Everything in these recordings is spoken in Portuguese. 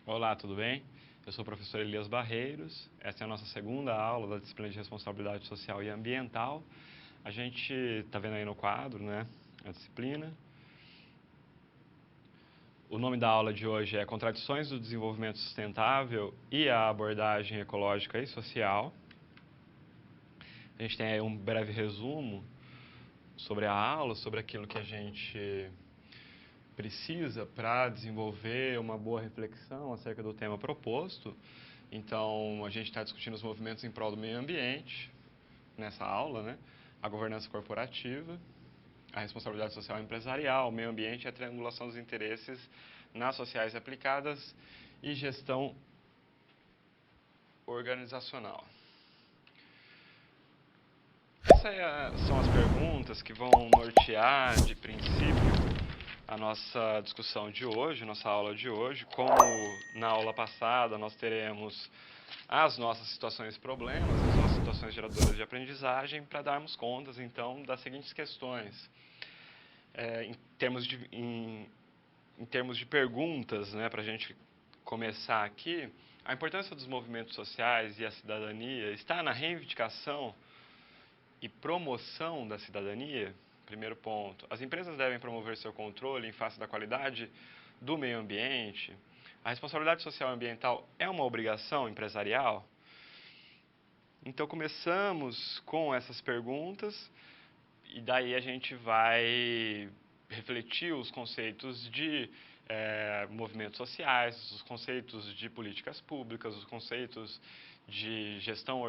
Olá, tudo bem? Eu sou o professor Elias Barreiros. Essa é a nossa segunda aula da disciplina de Responsabilidade Social e Ambiental. A gente está vendo aí no quadro, né, a disciplina. O nome da aula de hoje é Contradições do Desenvolvimento Sustentável e a Abordagem Ecológica e Social. A gente tem aí um breve resumo sobre a aula, sobre aquilo que a gente precisa para desenvolver uma boa reflexão acerca do tema proposto. Então, a gente está discutindo os movimentos em prol do meio ambiente nessa aula, né? A governança corporativa, a responsabilidade social empresarial, o meio ambiente e a triangulação dos interesses nas sociais aplicadas e gestão organizacional. Essas são as perguntas que vão nortear, de princípio, a nossa discussão de hoje, nossa aula de hoje. Como na aula passada nós teremos as nossas situações problemas, as nossas situações geradoras de aprendizagem, para darmos contas, então, das seguintes questões. Em termos de perguntas, né, para a gente começar aqui, a importância dos movimentos sociais e a cidadania está na reivindicação e promoção da cidadania? Primeiro ponto. As empresas devem promover seu controle em face da qualidade do meio ambiente? A responsabilidade social e ambiental é uma obrigação empresarial? Então, começamos com essas perguntas e daí a gente vai refletir os conceitos de movimentos sociais, os conceitos de políticas públicas, os conceitos de gestão,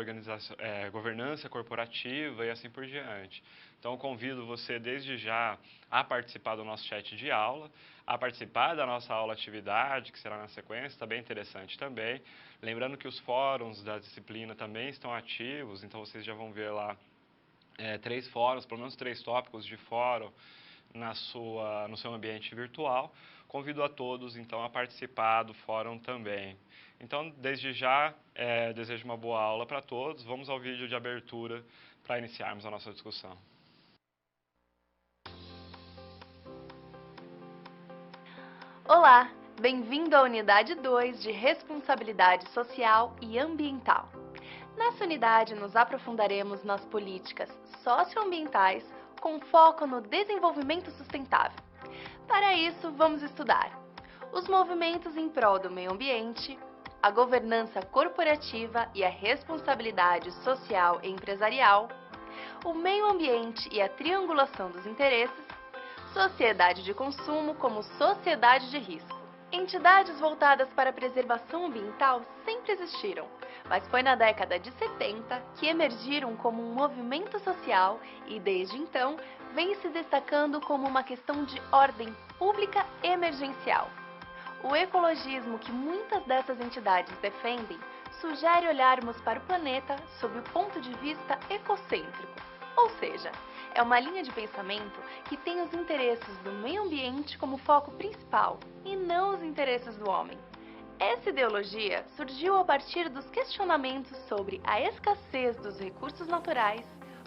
governança corporativa e assim por diante. Então, convido você desde já a participar do nosso chat de aula, a participar da nossa aula atividade, que será na sequência, está bem interessante também. Lembrando que os fóruns da disciplina também estão ativos, então vocês já vão ver lá 3 fóruns, pelo menos 3 tópicos de fórum no seu ambiente virtual. Convido a todos, então, a participar do fórum também. Então, desde já, desejo uma boa aula para todos. Vamos ao vídeo de abertura para iniciarmos a nossa discussão. Olá, bem-vindo à unidade 2 de Responsabilidade Social e Ambiental. Nessa unidade, nos aprofundaremos nas políticas socioambientais com foco no desenvolvimento sustentável. Para isso, vamos estudar os movimentos em prol do meio ambiente, a governança corporativa e a responsabilidade social e empresarial, o meio ambiente e a triangulação dos interesses, sociedade de consumo como sociedade de risco. Entidades voltadas para a preservação ambiental sempre existiram, mas foi na década de 70 que emergiram como um movimento social e, desde então, vem se destacando como uma questão de ordem pública emergencial. O ecologismo que muitas dessas entidades defendem sugere olharmos para o planeta sob o ponto de vista ecocêntrico, ou seja, é uma linha de pensamento que tem os interesses do meio ambiente como foco principal e não os interesses do homem. Essa ideologia surgiu a partir dos questionamentos sobre a escassez dos recursos naturais,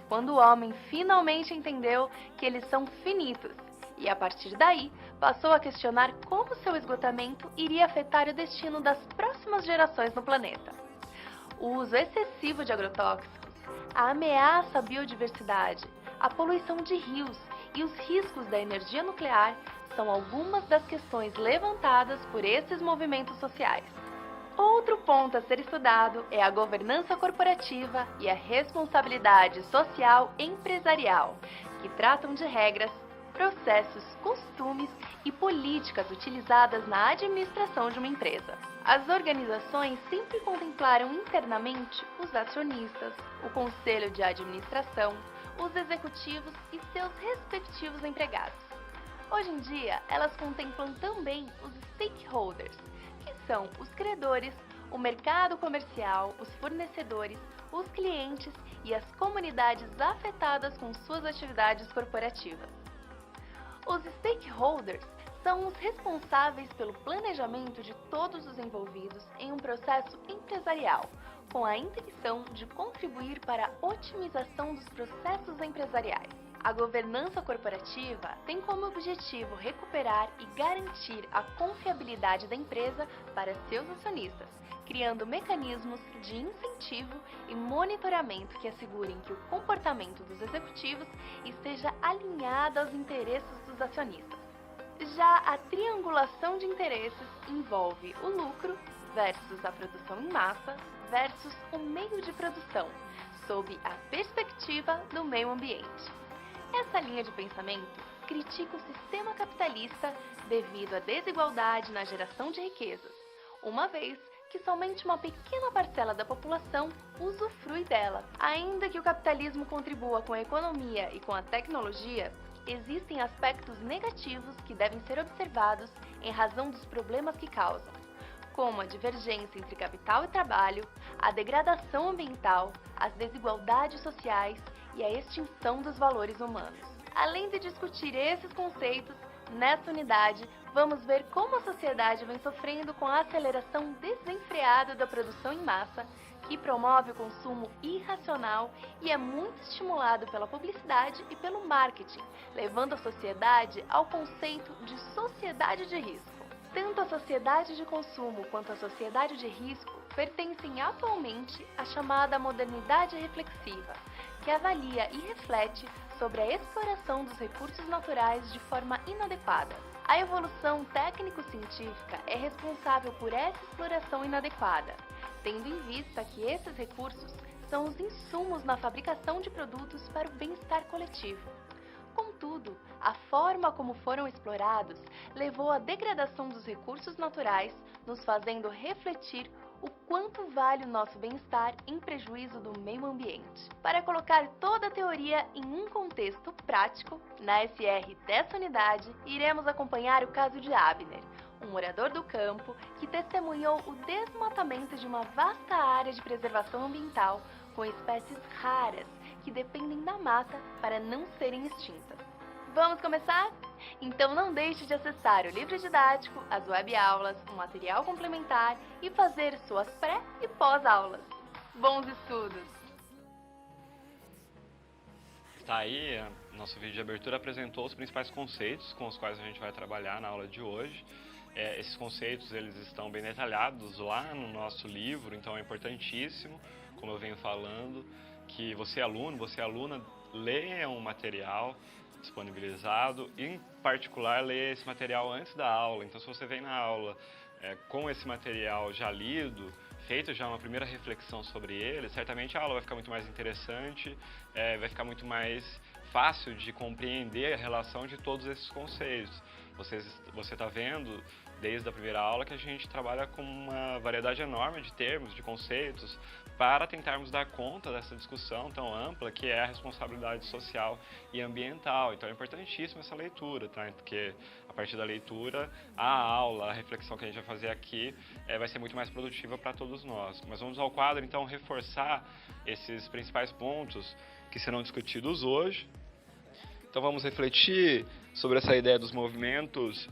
quando o homem finalmente entendeu que eles são finitos e, a partir daí, passou a questionar como seu esgotamento iria afetar o destino das próximas gerações no planeta. O uso excessivo de agrotóxicos, a ameaça à biodiversidade, a poluição de rios e os riscos da energia nuclear são algumas das questões levantadas por esses movimentos sociais. Outro ponto a ser estudado é a governança corporativa e a responsabilidade social empresarial, que tratam de regras, processos, costumes e políticas utilizadas na administração de uma empresa. As organizações sempre contemplaram internamente os acionistas, o conselho de administração, os executivos e seus respectivos empregados. Hoje em dia, elas contemplam também os stakeholders, que são os credores, o mercado comercial, os fornecedores, os clientes e as comunidades afetadas com suas atividades corporativas. Os stakeholders são os responsáveis pelo planejamento de todos os envolvidos em um processo empresarial, com a intenção de contribuir para a otimização dos processos empresariais. A governança corporativa tem como objetivo recuperar e garantir a confiabilidade da empresa para seus acionistas, criando mecanismos de incentivo e monitoramento que assegurem que o comportamento dos executivos esteja alinhado aos interesses dos acionistas. Já a triangulação de interesses envolve o lucro versus a produção em massa versus o meio de produção, sob a perspectiva do meio ambiente. Essa linha de pensamento critica o sistema capitalista devido à desigualdade na geração de riquezas, uma vez que somente uma pequena parcela da população usufrui dela. Ainda que o capitalismo contribua com a economia e com a tecnologia, existem aspectos negativos que devem ser observados em razão dos problemas que causam, como a divergência entre capital e trabalho, a degradação ambiental, as desigualdades sociais e a extinção dos valores humanos. Além de discutir esses conceitos, nesta unidade vamos ver como a sociedade vem sofrendo com a aceleração desenfreada da produção em massa, que promove o consumo irracional e é muito estimulado pela publicidade e pelo marketing, levando a sociedade ao conceito de sociedade de risco. Tanto a sociedade de consumo quanto a sociedade de risco pertencem atualmente à chamada modernidade reflexiva, que avalia e reflete sobre a exploração dos recursos naturais de forma inadequada. A evolução técnico-científica é responsável por essa exploração inadequada, tendo em vista que esses recursos são os insumos na fabricação de produtos para o bem-estar coletivo. Contudo, a forma como foram explorados levou à degradação dos recursos naturais, nos fazendo refletir o quanto vale o nosso bem-estar em prejuízo do meio ambiente. Para colocar toda a teoria em um contexto prático, na SR dessa unidade, iremos acompanhar o caso de Abner, um morador do campo que testemunhou o desmatamento de uma vasta área de preservação ambiental com espécies raras que dependem da mata para não serem extintas. Vamos começar? Então não deixe de acessar o livro didático, as web-aulas, o material complementar e fazer suas pré- e pós-aulas. Bons estudos! Tá aí, nosso vídeo de abertura apresentou os principais conceitos com os quais a gente vai trabalhar na aula de hoje. Esses conceitos eles estão bem detalhados lá no nosso livro, então é importantíssimo, como eu venho falando, que você aluno, você aluna, leia um material disponibilizado, em particular leia esse material antes da aula. Então se você vem na aula com esse material já lido, feito já uma primeira reflexão sobre ele, certamente a aula vai ficar muito mais interessante, vai ficar muito mais fácil de compreender a relação de todos esses conceitos. Você está vendo desde a primeira aula que a gente trabalha com uma variedade enorme de termos, de conceitos, para tentarmos dar conta dessa discussão tão ampla que é a responsabilidade social e ambiental. Então é importantíssima essa leitura, tá? Porque a partir da leitura, a aula, a reflexão que a gente vai fazer aqui vai ser muito mais produtiva para todos nós. Mas vamos ao quadro, então, reforçar esses principais pontos que serão discutidos hoje. Então vamos refletir sobre essa ideia dos movimentos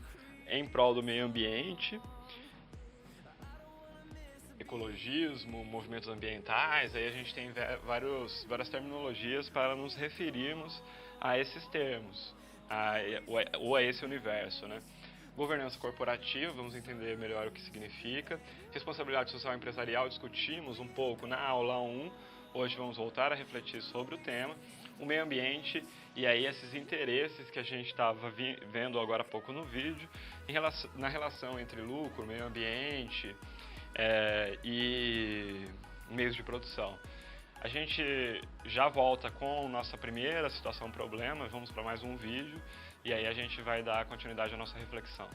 em prol do meio ambiente, ecologismo, movimentos ambientais. Aí a gente tem várias terminologias para nos referirmos a esses termos, ou a esse universo, né? Governança corporativa, vamos entender melhor o que significa. Responsabilidade social empresarial, discutimos um pouco na aula 1, hoje vamos voltar a refletir sobre o tema. O meio ambiente e aí esses interesses que a gente estava vendo agora há pouco no vídeo, na relação entre lucro, meio ambiente e meios de produção. A gente já volta com nossa primeira situação problema, vamos para mais um vídeo e aí a gente vai dar continuidade à nossa reflexão.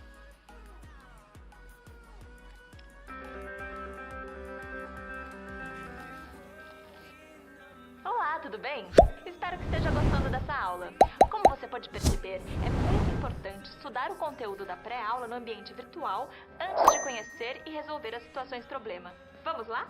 Olá, tudo bem? Espero que esteja gostando dessa aula. Como você pode perceber, é muito importante estudar o conteúdo da pré-aula no ambiente virtual antes de conhecer e resolver as situações problema. Vamos lá?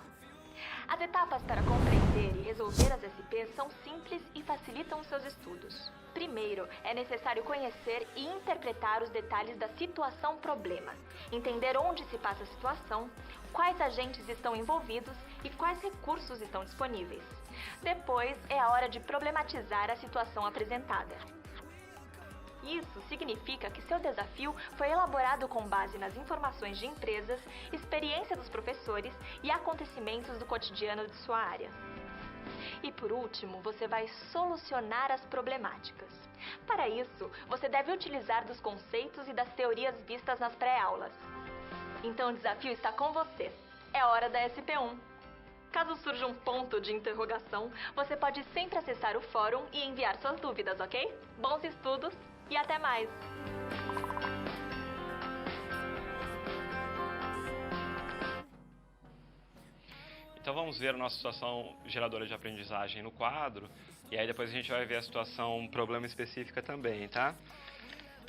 As etapas para compreender e resolver as SPs são simples e facilitam os seus estudos. Primeiro, é necessário conhecer e interpretar os detalhes da situação problema, entender onde se passa a situação, quais agentes estão envolvidos e quais recursos estão disponíveis. Depois é a hora de problematizar a situação apresentada. Isso significa que seu desafio foi elaborado com base nas informações de empresas, experiência dos professores e acontecimentos do cotidiano de sua área. E por último, você vai solucionar as problemáticas. Para isso, você deve utilizar dos conceitos e das teorias vistas nas pré-aulas. Então o desafio está com você. É hora da SP1. Caso surja um ponto de interrogação, você pode sempre acessar o fórum e enviar suas dúvidas, ok? Bons estudos e até mais! Então vamos ver a nossa situação geradora de aprendizagem no quadro, e aí depois a gente vai ver a situação problema específica também, tá?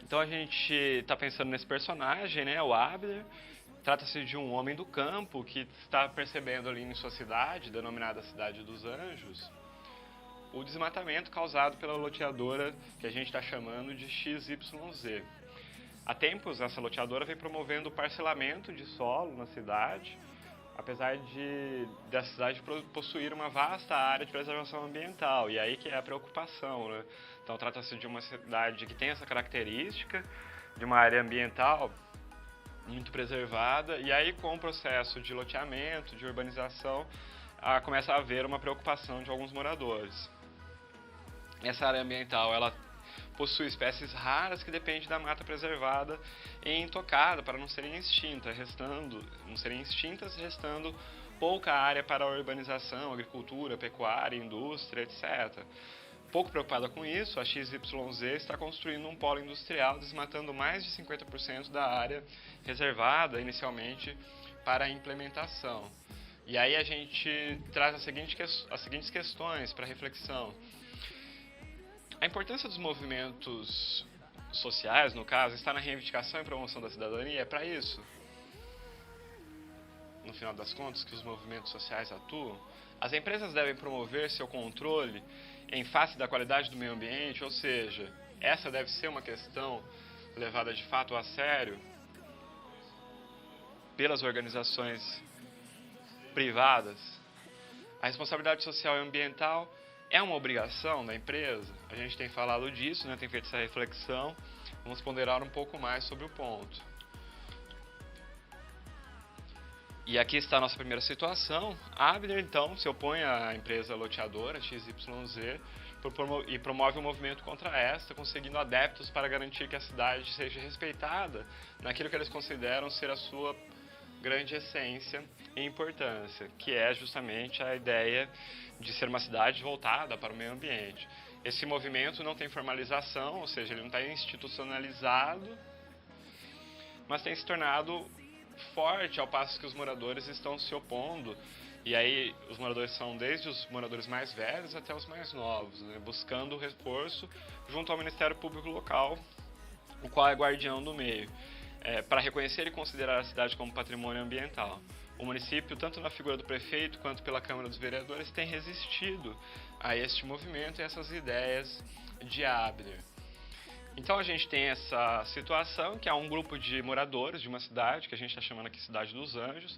Então a gente está pensando nesse personagem, né, o Abner. Trata-se de um homem do campo que está percebendo ali em sua cidade, denominada Cidade dos Anjos, o desmatamento causado pela loteadora que a gente está chamando de XYZ. Há tempos, essa loteadora vem promovendo o parcelamento de solo na cidade, apesar da cidade possuir uma vasta área de preservação ambiental, e aí que é a preocupação, né? Então trata-se de uma cidade que tem essa característica, de uma área ambiental muito preservada, e aí com o processo de loteamento, de urbanização, começa a haver uma preocupação de alguns moradores. Essa área ambiental, ela possui espécies raras que dependem da mata preservada e intocada para não serem extintas, restando pouca área para a urbanização, agricultura, pecuária, indústria, etc. Pouco preocupada com isso, a XYZ está construindo um polo industrial, desmatando mais de 50% da área reservada inicialmente para a implementação. E aí a gente traz as seguintes questões para reflexão. A importância dos movimentos sociais, no caso, está na reivindicação e promoção da cidadania. É para isso, no final das contas, que os movimentos sociais atuam. As empresas devem promover seu controle em face da qualidade do meio ambiente, ou seja, essa deve ser uma questão levada de fato a sério pelas organizações privadas. A responsabilidade social e ambiental é uma obrigação da empresa? A gente tem falado disso, né? Tem feito essa reflexão. Vamos ponderar um pouco mais sobre o ponto. E aqui está a nossa primeira situação. A Abner, então, se opõe à empresa loteadora XYZ e promove um movimento contra esta, conseguindo adeptos para garantir que a cidade seja respeitada naquilo que eles consideram ser a sua grande essência e importância, que é justamente a ideia de ser uma cidade voltada para o meio ambiente. Esse movimento não tem formalização, ou seja, ele não está institucionalizado, mas tem se tornado forte ao passo que os moradores estão se opondo, e aí os moradores são desde os moradores mais velhos até os mais novos, né, buscando o reforço junto ao Ministério Público Local, o qual é guardião do meio, para reconhecer e considerar a cidade como patrimônio ambiental. O município, tanto na figura do prefeito quanto pela Câmara dos Vereadores, tem resistido a este movimento e essas ideias de Abner. Então a gente tem essa situação que há um grupo de moradores de uma cidade, que a gente está chamando aqui Cidade dos Anjos,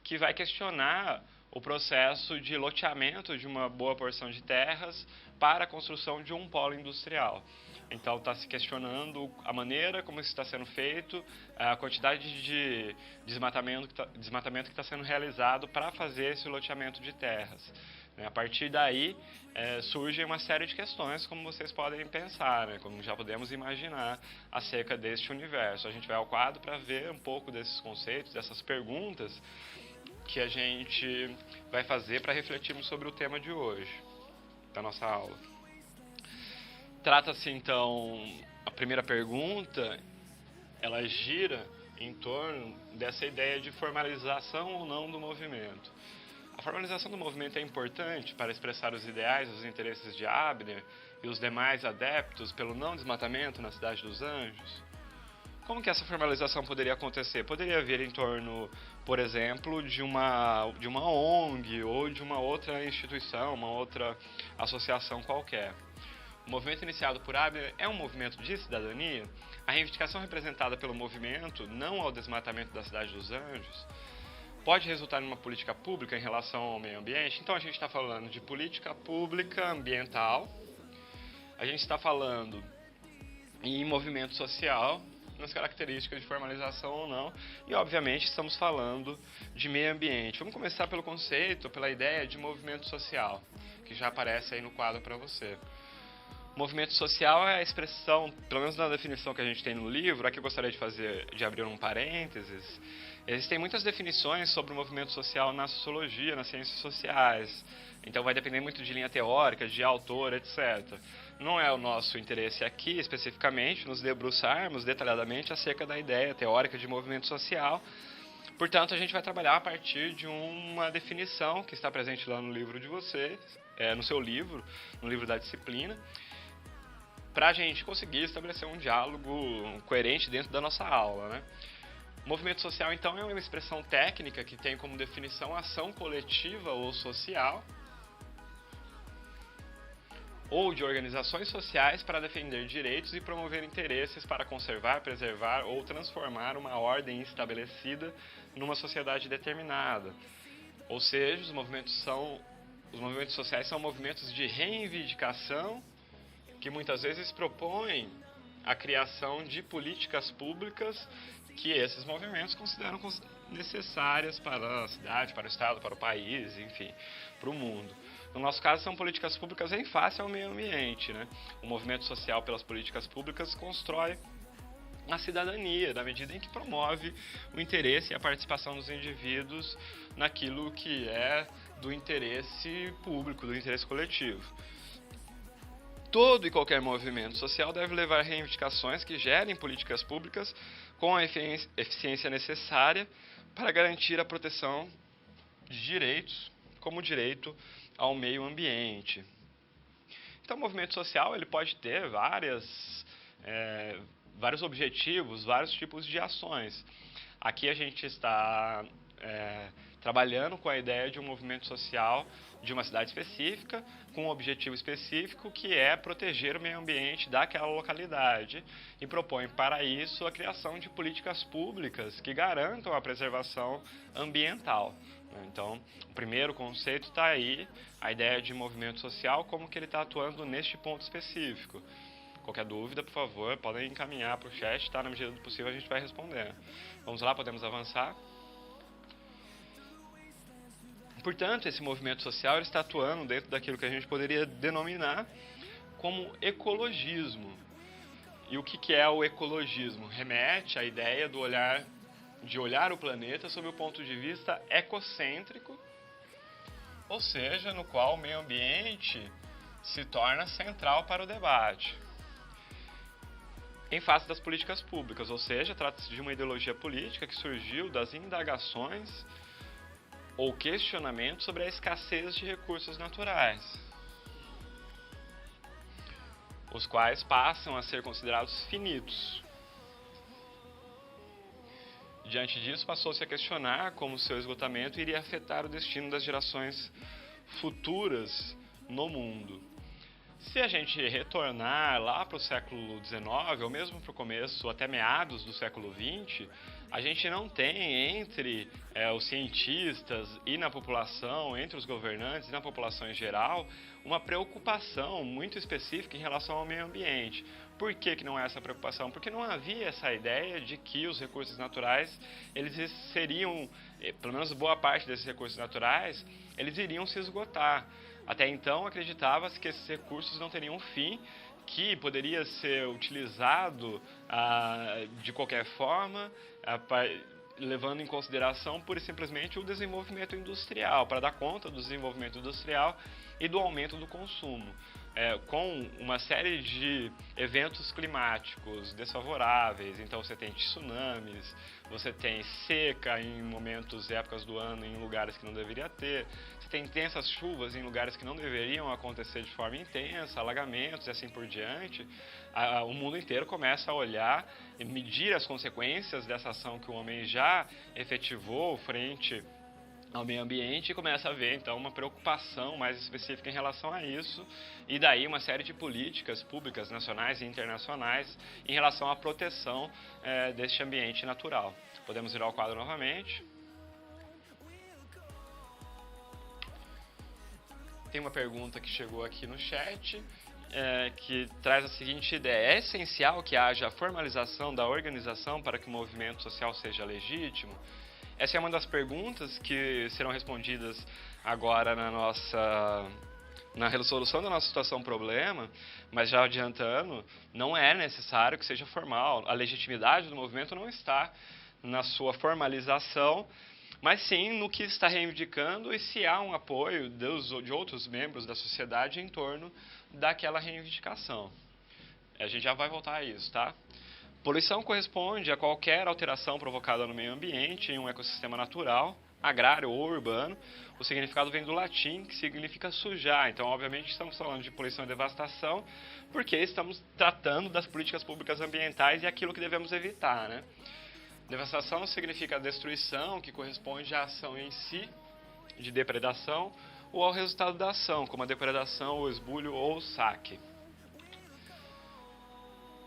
que vai questionar o processo de loteamento de uma boa porção de terras para a construção de um polo industrial. Então está se questionando a maneira como isso está sendo feito, a quantidade de desmatamento que está sendo realizado para fazer esse loteamento de terras. A partir daí surgem uma série de questões, como vocês podem pensar, né? Como já podemos imaginar acerca deste universo. A gente vai ao quadro para ver um pouco desses conceitos, dessas perguntas que a gente vai fazer para refletirmos sobre o tema de hoje, da nossa aula. Trata-se então, a primeira pergunta, ela gira em torno dessa ideia de formalização ou não do movimento. A formalização do movimento é importante para expressar os ideais e os interesses de Abner e os demais adeptos pelo não desmatamento na Cidade dos Anjos? Como que essa formalização poderia acontecer? Poderia vir em torno, por exemplo, de uma ONG ou de uma outra instituição, uma outra associação qualquer. O movimento iniciado por Abner é um movimento de cidadania? A reivindicação representada pelo movimento, não ao desmatamento da Cidade dos Anjos? pode resultar numa política pública em relação ao meio ambiente. Então a gente está falando de política pública ambiental, a gente está falando em movimento social, nas características de formalização ou não, e obviamente estamos falando de meio ambiente. Vamos começar pelo conceito, pela ideia de movimento social, que já aparece aí no quadro para você. Movimento social é a expressão, pelo menos na definição que a gente tem no livro, aqui eu gostaria de abrir um parênteses. Existem muitas definições sobre o movimento social na sociologia, nas ciências sociais. Então vai depender muito de linha teórica, de autor, etc. Não é o nosso interesse aqui, especificamente, nos debruçarmos detalhadamente acerca da ideia teórica de movimento social. Portanto, a gente vai trabalhar a partir de uma definição que está presente lá no livro de vocês, no seu livro, no livro da disciplina, para a gente conseguir estabelecer um diálogo coerente dentro da nossa aula, né? O movimento social, então, é uma expressão técnica que tem como definição ação coletiva ou social ou de organizações sociais para defender direitos e promover interesses para conservar, preservar ou transformar uma ordem estabelecida numa sociedade determinada. Ou seja, os movimentos sociais são movimentos de reivindicação que muitas vezes propõem a criação de políticas públicas que esses movimentos consideram necessárias para a cidade, para o estado, para o país, enfim, para o mundo. No nosso caso, são políticas públicas em face ao meio ambiente, né? O movimento social pelas políticas públicas constrói a cidadania, na medida em que promove o interesse e a participação dos indivíduos naquilo que é do interesse público, do interesse coletivo. Todo e qualquer movimento social deve levar reivindicações que gerem políticas públicas com a eficiência necessária para garantir a proteção de direitos, como o direito ao meio ambiente. Então, o movimento social ele pode ter vários objetivos, vários tipos de ações. Aqui a gente está trabalhando com a ideia de um movimento social de uma cidade específica, com um objetivo específico, que é proteger o meio ambiente daquela localidade, e propõe para isso a criação de políticas públicas que garantam a preservação ambiental. Então, o primeiro conceito está aí, a ideia de movimento social, como que ele está atuando neste ponto específico. Qualquer dúvida, por favor, podem encaminhar para o chat, tá? Na medida do possível a gente vai responder. Vamos lá, podemos avançar? Portanto, esse movimento social está atuando dentro daquilo que a gente poderia denominar como ecologismo. E o que é o ecologismo? Remete à ideia de olhar o planeta sob o ponto de vista ecocêntrico, ou seja, no qual o meio ambiente se torna central para o debate. Em face das políticas públicas, ou seja, trata-se de uma ideologia política que surgiu das indagações ou questionamentos sobre a escassez de recursos naturais, os quais passam a ser considerados finitos. Diante disso, passou-se a questionar como seu esgotamento iria afetar o destino das gerações futuras no mundo. Se a gente retornar lá para o século XIX, ou mesmo para o começo, até meados do século XX, a gente não tem entre os cientistas e na população, entre os governantes e na população em geral, uma preocupação muito específica em relação ao meio ambiente. Por que não é essa preocupação? Porque não havia essa ideia de que os recursos naturais, eles seriam, pelo menos boa parte desses recursos naturais, eles iriam se esgotar. Até então, acreditava-se que esses recursos não teriam fim, que poderia ser utilizado de qualquer forma, levando em consideração pura e simplesmente o desenvolvimento industrial, para dar conta do desenvolvimento industrial e do aumento do consumo. Com uma série de eventos climáticos desfavoráveis, então você tem tsunamis, você tem seca em momentos, épocas do ano em lugares que não deveria ter, você tem intensas chuvas em lugares que não deveriam acontecer de forma intensa, alagamentos e assim por diante. O mundo inteiro começa a olhar e medir as consequências dessa ação que o homem já efetivou frente ao meio ambiente e começa a ver, então, uma preocupação mais específica em relação a isso e daí uma série de políticas públicas nacionais e internacionais em relação à proteção deste ambiente natural. Podemos virar o quadro novamente. Tem uma pergunta que chegou aqui no chat, que traz a seguinte ideia: é essencial que haja a formalização da organização para que o movimento social seja legítimo? Essa é uma das perguntas que serão respondidas agora na resolução da nossa situação-problema, mas já adiantando, não é necessário que seja formal. A legitimidade do movimento não está na sua formalização, mas sim no que está reivindicando e se há um apoio de outros membros da sociedade em torno daquela reivindicação. A gente já vai voltar a isso, tá? Poluição corresponde a qualquer alteração provocada no meio ambiente em um ecossistema natural, agrário ou urbano. O significado vem do latim, que significa sujar. Então, obviamente, estamos falando de poluição e devastação, porque estamos tratando das políticas públicas ambientais e aquilo que devemos evitar, né? Devastação significa destruição, que corresponde à ação em si, de depredação, ou ao resultado da ação, como a depredação, o esbulho ou o saque.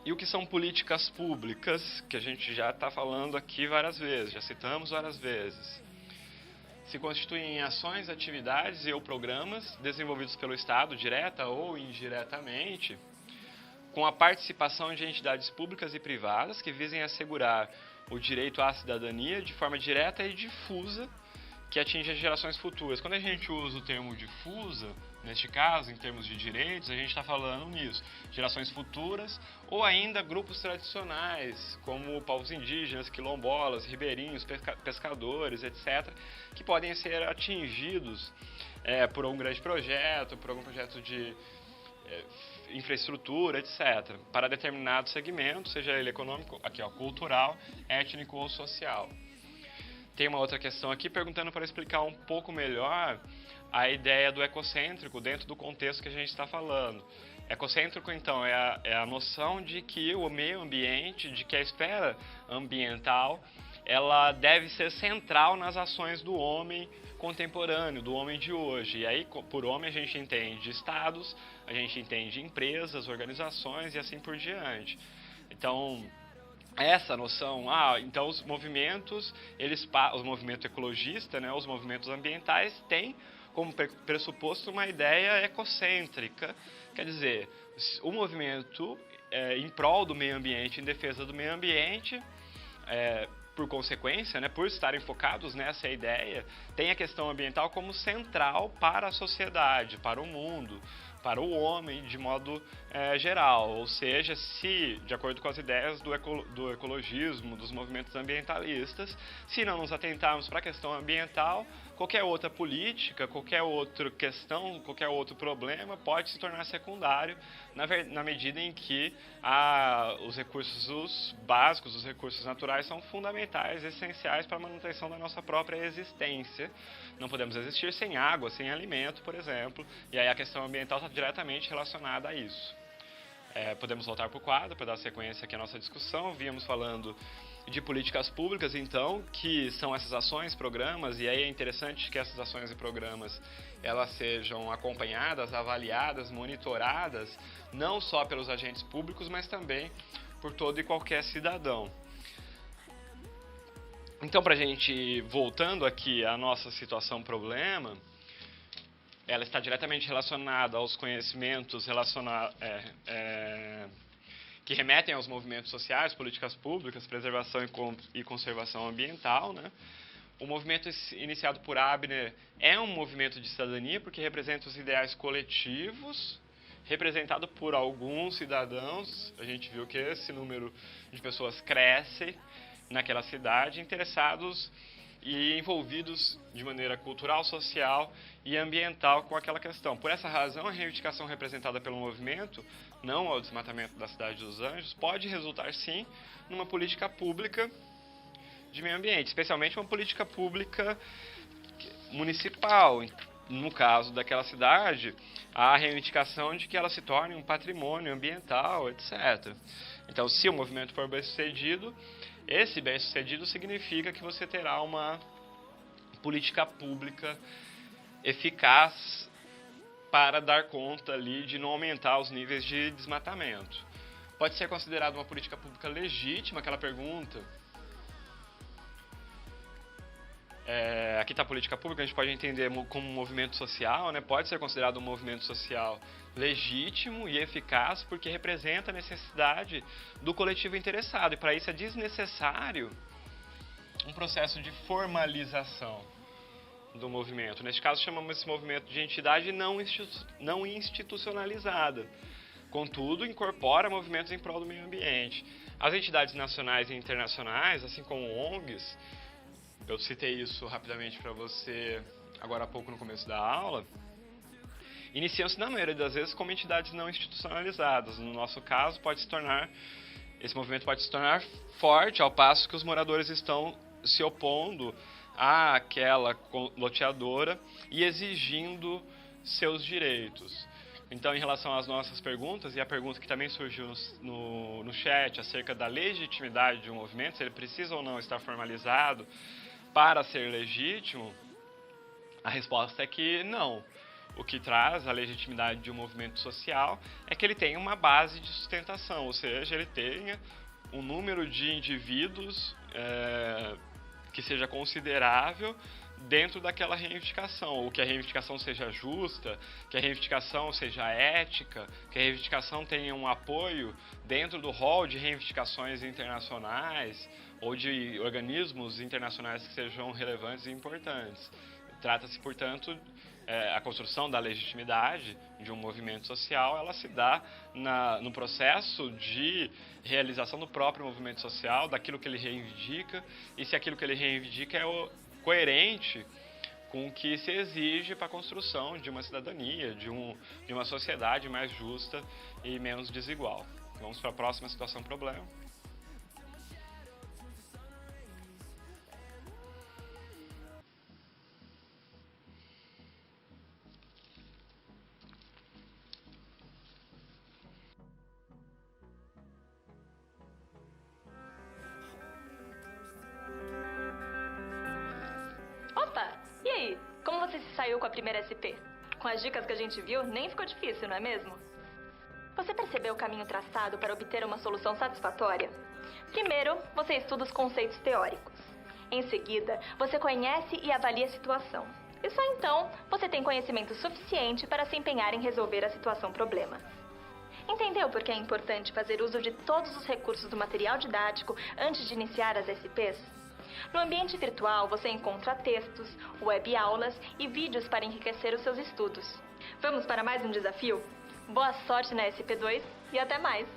E o que são políticas públicas, que a gente já está falando aqui várias vezes, já citamos várias vezes. Se constituem em ações, atividades e ou programas desenvolvidos pelo Estado, direta ou indiretamente, com a participação de entidades públicas e privadas que visem assegurar o direito à cidadania de forma direta e difusa, que atinge as gerações futuras. Quando a gente usa o termo difusa, neste caso, em termos de direitos, a gente está falando nisso. Gerações futuras ou ainda grupos tradicionais, como povos indígenas, quilombolas, ribeirinhos, pescadores, etc., que podem ser atingidos por um grande projeto, por algum projeto de infraestrutura, etc., para determinado segmento, seja ele econômico, aqui, ó, cultural, étnico ou social. Tem uma outra questão aqui perguntando para explicar um pouco melhor a ideia do ecocêntrico dentro do contexto que a gente está falando. Ecocêntrico, então, é a noção de que o meio ambiente, de que a esfera ambiental, ela deve ser central nas ações do homem contemporâneo, do homem de hoje. E aí, por homem, a gente entende estados, a gente entende empresas, organizações e assim por diante. Então, essa noção, então os movimentos, o movimento ecologista, né, os movimentos ambientais têm como pressuposto uma ideia ecocêntrica, quer dizer, o movimento em prol do meio ambiente, em defesa do meio ambiente, por consequência, né, por estarem focados nessa ideia, tem a questão ambiental como central para a sociedade, para o mundo, para o homem de modo geral. Ou seja, se, de acordo com as ideias do ecologismo, dos movimentos ambientalistas, se não nos atentarmos para a questão ambiental, qualquer outra política, qualquer outra questão, qualquer outro problema pode se tornar secundário na medida em que os recursos básicos, os recursos naturais são fundamentais, essenciais para a manutenção da nossa própria existência. Não podemos existir sem água, sem alimento, por exemplo, e aí a questão ambiental está diretamente relacionada a isso. Podemos voltar para o quadro para dar sequência aqui à nossa discussão. Víamos falando de políticas públicas, então, que são essas ações, programas, e aí é interessante que essas ações e programas elas sejam acompanhadas, avaliadas, monitoradas, não só pelos agentes públicos, mas também por todo e qualquer cidadão. Então, para a gente, voltando aqui à nossa situação-problema, ela está diretamente relacionada aos conhecimentos que remetem aos movimentos sociais, políticas públicas, preservação e conservação ambiental, né? O movimento iniciado por Abner é um movimento de cidadania porque representa os ideais coletivos, representado por alguns cidadãos. A gente viu que esse número de pessoas cresce naquela cidade, interessados e envolvidos de maneira cultural, social e ambiental com aquela questão. Por essa razão, a reivindicação representada pelo movimento, não ao desmatamento da cidade dos Anjos, pode resultar sim numa política pública de meio ambiente, especialmente uma política pública municipal. No caso daquela cidade, a reivindicação de que ela se torne um patrimônio ambiental, etc. Então, se o movimento for bem-sucedido, esse bem-sucedido significa que você terá uma política pública eficaz para dar conta ali de não aumentar os níveis de desmatamento. Pode ser considerada uma política pública legítima, aquela pergunta Aqui está a política pública, a gente pode entender como um movimento social, né? Pode ser considerado um movimento social legítimo e eficaz porque representa a necessidade do coletivo interessado. E para isso é desnecessário um processo de formalização do movimento. Neste caso, chamamos esse movimento de entidade não institucionalizada. Contudo, incorpora movimentos em prol do meio ambiente. As entidades nacionais e internacionais, assim como ONGs, eu citei isso rapidamente para você agora há pouco no começo da aula, iniciam-se na maioria das vezes como entidades não institucionalizadas. No nosso caso, esse movimento pode se tornar forte ao passo que os moradores estão se opondo àquela loteadora e exigindo seus direitos. Então, em relação às nossas perguntas, e a pergunta que também surgiu no chat acerca da legitimidade de um movimento, se ele precisa ou não estar formalizado para ser legítimo, a resposta é que não. O que traz a legitimidade de um movimento social é que ele tenha uma base de sustentação, ou seja, ele tenha um número de indivíduos que seja considerável dentro daquela reivindicação, ou que a reivindicação seja justa, que a reivindicação seja ética, que a reivindicação tenha um apoio dentro do rol de reivindicações internacionais ou de organismos internacionais que sejam relevantes e importantes. Trata-se, portanto, a construção da legitimidade de um movimento social, ela se dá no processo de realização do próprio movimento social, daquilo que ele reivindica, e se aquilo que ele reivindica é coerente com o que se exige para a construção de uma cidadania, de uma sociedade mais justa e menos desigual. Vamos para a próxima situação problema. E aí, como você se saiu com a primeira SP? Com as dicas que a gente viu, nem ficou difícil, não é mesmo? Você percebeu o caminho traçado para obter uma solução satisfatória? Primeiro, você estuda os conceitos teóricos. Em seguida, você conhece e avalia a situação. E só então, você tem conhecimento suficiente para se empenhar em resolver a situação-problema. Entendeu por que é importante fazer uso de todos os recursos do material didático antes de iniciar as SPs? No ambiente virtual, você encontra textos, web-aulas e vídeos para enriquecer os seus estudos. Vamos para mais um desafio? Boa sorte na SP2 e até mais!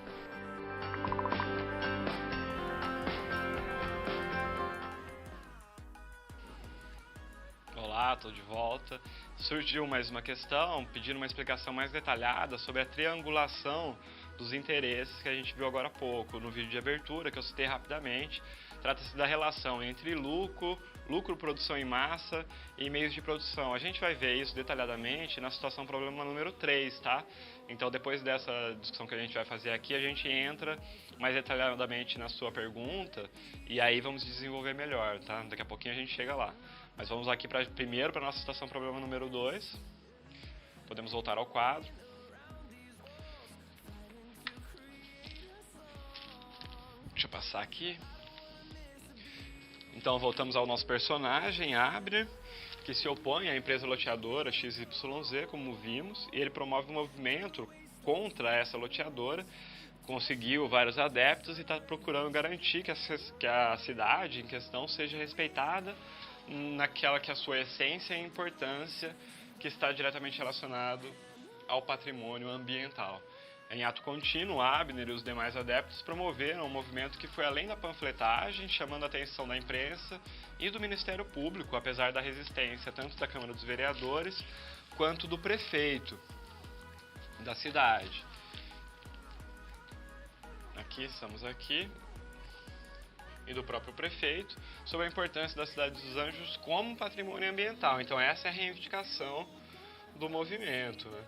Olá, estou de volta. Surgiu mais uma questão pedindo uma explicação mais detalhada sobre a triangulação dos interesses que a gente viu agora há pouco no vídeo de abertura, que eu citei rapidamente. Trata-se da relação entre lucro, produção em massa e meios de produção. A gente vai ver isso detalhadamente na situação problema número 3, tá? Então, depois dessa discussão que a gente vai fazer aqui, a gente entra mais detalhadamente na sua pergunta e aí vamos desenvolver melhor, tá? Daqui a pouquinho a gente chega lá. Mas vamos aqui primeiro para a nossa situação problema número 2. Podemos voltar ao quadro. Deixa eu passar aqui. Então, voltamos ao nosso personagem, Abner, que se opõe à empresa loteadora XYZ, como vimos, e ele promove um movimento contra essa loteadora, conseguiu vários adeptos e está procurando garantir que a cidade em questão seja respeitada naquela que é a sua essência e importância, que está diretamente relacionado ao patrimônio ambiental. Em ato contínuo, Abner e os demais adeptos promoveram um movimento que foi além da panfletagem, chamando a atenção da imprensa e do Ministério Público, apesar da resistência tanto da Câmara dos Vereadores quanto do prefeito da cidade. Estamos aqui, e do próprio prefeito, sobre a importância da Cidade dos Anjos como patrimônio ambiental. Então essa é a reivindicação do movimento, né?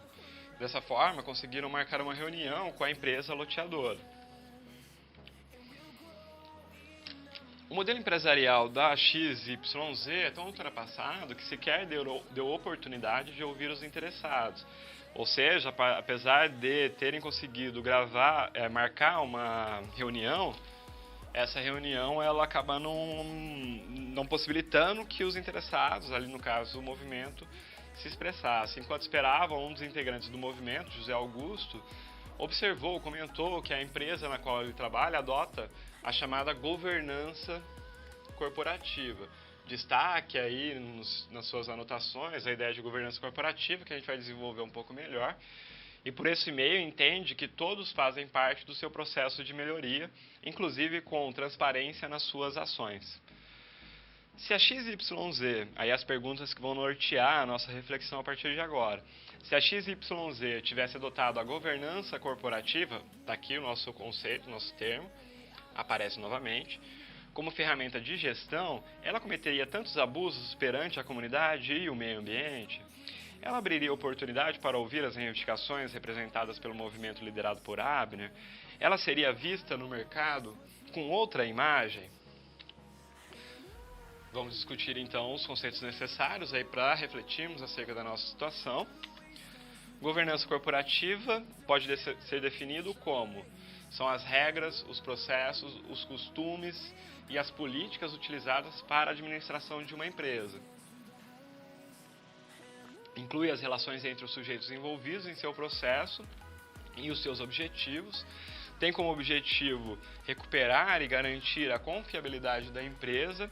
Dessa forma, conseguiram marcar uma reunião com a empresa loteadora. O modelo empresarial da XYZ é tão ultrapassado que sequer deu oportunidade de ouvir os interessados. Ou seja, apesar de terem conseguido marcar uma reunião, essa reunião ela acaba não possibilitando que os interessados, ali no caso o movimento, se expressassem. Enquanto esperavam, um dos integrantes do movimento, José Augusto, observou, comentou que a empresa na qual ele trabalha adota a chamada governança corporativa. Destaque aí nas suas anotações a ideia de governança corporativa, que a gente vai desenvolver um pouco melhor. E por esse meio entende que todos fazem parte do seu processo de melhoria, inclusive com transparência nas suas ações. Se a XYZ, aí as perguntas que vão nortear a nossa reflexão a partir de agora, se a XYZ tivesse adotado a governança corporativa, está aqui o nosso conceito, o nosso termo, aparece novamente, como ferramenta de gestão, ela cometeria tantos abusos perante a comunidade e o meio ambiente? Ela abriria oportunidade para ouvir as reivindicações representadas pelo movimento liderado por Abner? Ela seria vista no mercado com outra imagem? Vamos discutir então os conceitos necessários aí para refletirmos acerca da nossa situação. Governança corporativa pode ser definido como são as regras, os processos, os costumes e as políticas utilizadas para a administração de uma empresa. Inclui as relações entre os sujeitos envolvidos em seu processo e os seus objetivos. Tem como objetivo recuperar e garantir a confiabilidade da empresa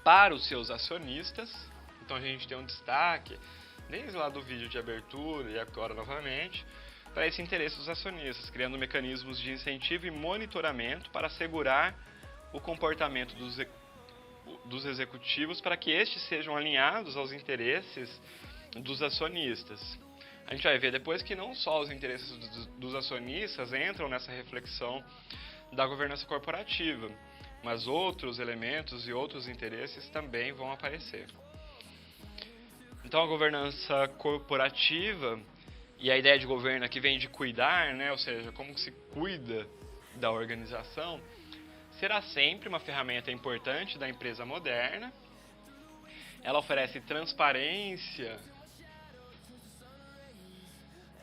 para os seus acionistas. Então a gente tem um destaque, desde lá do vídeo de abertura e agora novamente, para esse interesse dos acionistas, criando mecanismos de incentivo e monitoramento para assegurar o comportamento dos executivos para que estes sejam alinhados aos interesses dos acionistas. A gente vai ver depois que não só os interesses dos acionistas entram nessa reflexão da governança corporativa, mas outros elementos e outros interesses também vão aparecer. Então a governança corporativa e a ideia de governo aqui vem de cuidar, né? Ou seja, como se cuida da organização, será sempre uma ferramenta importante da empresa moderna. Ela oferece transparência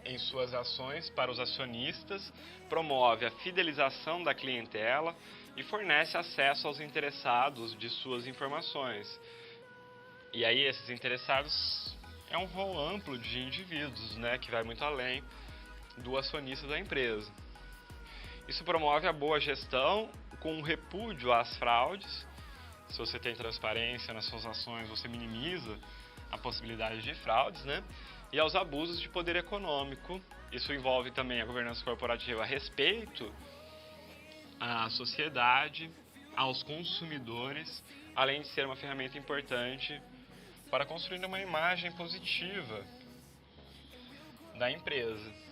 em suas ações para os acionistas, promove a fidelização da clientela e fornece acesso aos interessados de suas informações. E aí esses interessados é um rol amplo de indivíduos, né, que vai muito além do acionista da empresa. Isso promove a boa gestão com um repúdio às fraudes. Se você tem transparência nas suas ações, você minimiza a possibilidade de fraudes, né? E aos abusos de poder econômico. Isso envolve também a governança corporativa a respeito à sociedade, aos consumidores, além de ser uma ferramenta importante para construir uma imagem positiva da empresa.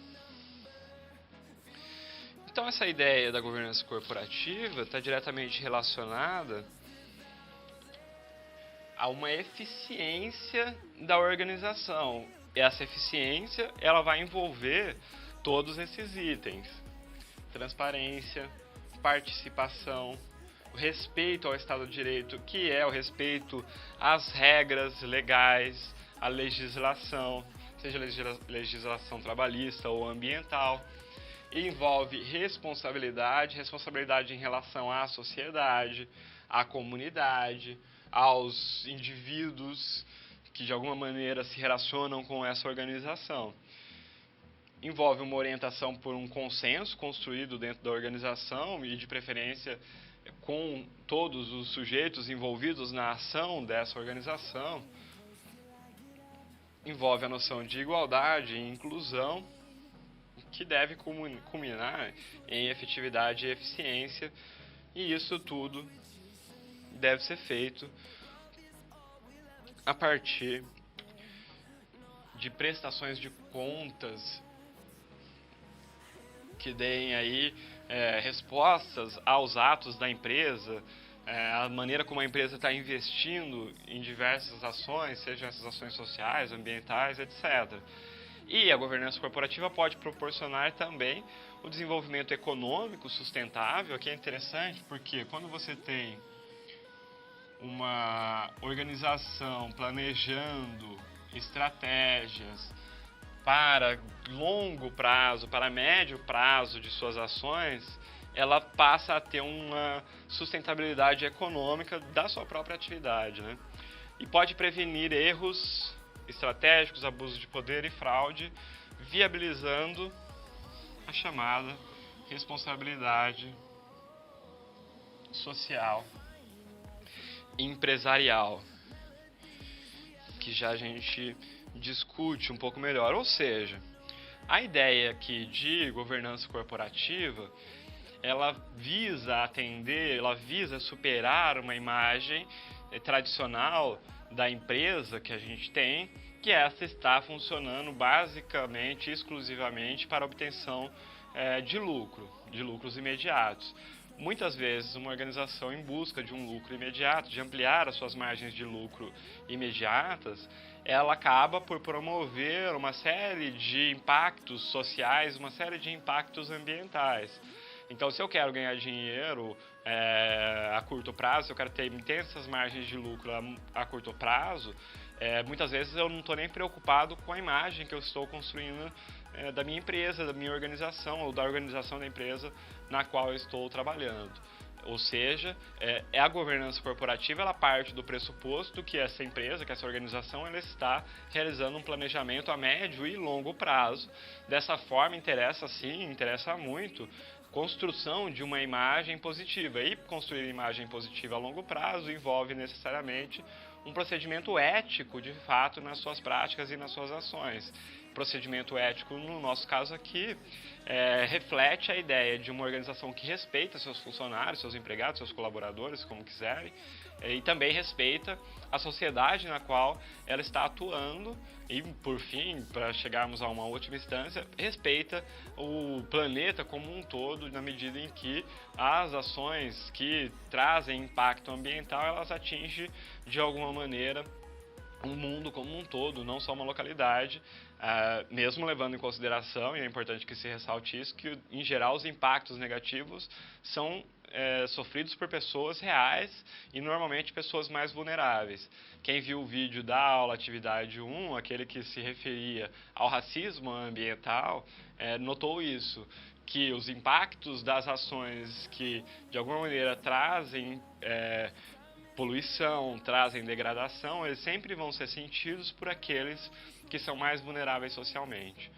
Então essa ideia da governança corporativa está diretamente relacionada a uma eficiência da organização. E essa eficiência ela vai envolver todos esses itens: transparência, participação, o respeito ao Estado de Direito, que é o respeito às regras legais, à legislação, seja legislação trabalhista ou ambiental. E envolve responsabilidade em relação à sociedade, à comunidade, aos indivíduos que de alguma maneira se relacionam com essa organização. Envolve uma orientação por um consenso construído dentro da organização e de preferência com todos os sujeitos envolvidos na ação dessa organização. Envolve a noção de igualdade e inclusão, que deve culminar em efetividade e eficiência, e isso tudo deve ser feito a partir de prestações de contas que deem aí respostas aos atos da empresa, a maneira como a empresa está investindo em diversas ações, sejam essas ações sociais, ambientais, etc. E a governança corporativa pode proporcionar também o desenvolvimento econômico sustentável, que é interessante porque quando você tem uma organização planejando estratégias para longo prazo, para médio prazo de suas ações, ela passa a ter uma sustentabilidade econômica da sua própria atividade, né? E pode prevenir erros estratégicos, abuso de poder e fraude, viabilizando a chamada responsabilidade social empresarial, que já a gente discute um pouco melhor. Ou seja, a ideia aqui de governança corporativa, ela visa atender, ela visa superar uma imagem tradicional da empresa que a gente tem, que essa está funcionando basicamente, exclusivamente para a obtenção de lucros imediatos. Muitas vezes uma organização em busca de um lucro imediato, de ampliar as suas margens de lucro imediatas, ela acaba por promover uma série de impactos sociais, uma série de impactos ambientais. Então, se eu quero ganhar dinheiro a curto prazo, se eu quero ter intensas margens de lucro a curto prazo, muitas vezes eu não estou nem preocupado com a imagem que eu estou construindo da minha empresa, da minha organização ou da organização da empresa na qual eu estou trabalhando. Ou seja, a governança corporativa, ela parte do pressuposto que essa empresa, que essa organização, ela está realizando um planejamento a médio e longo prazo. Dessa forma, interessa muito construção de uma imagem positiva. E construir imagem positiva a longo prazo envolve necessariamente um procedimento ético, de fato, nas suas práticas e nas suas ações. Procedimento ético, no nosso caso aqui, reflete a ideia de uma organização que respeita seus funcionários, seus empregados, seus colaboradores, como quiserem, e também respeita a sociedade na qual ela está atuando e, por fim, para chegarmos a uma última instância, respeita o planeta como um todo, na medida em que as ações que trazem impacto ambiental, elas atingem de alguma maneira o mundo como um todo, não só uma localidade, mesmo levando em consideração, e é importante que se ressalte isso, que em geral os impactos negativos são sofridos por pessoas reais e normalmente pessoas mais vulneráveis. Quem viu o vídeo da aula atividade 1, aquele que se referia ao racismo ambiental, notou isso, que os impactos das ações que de alguma maneira trazem poluição, trazem degradação, eles sempre vão ser sentidos por aqueles que são mais vulneráveis socialmente.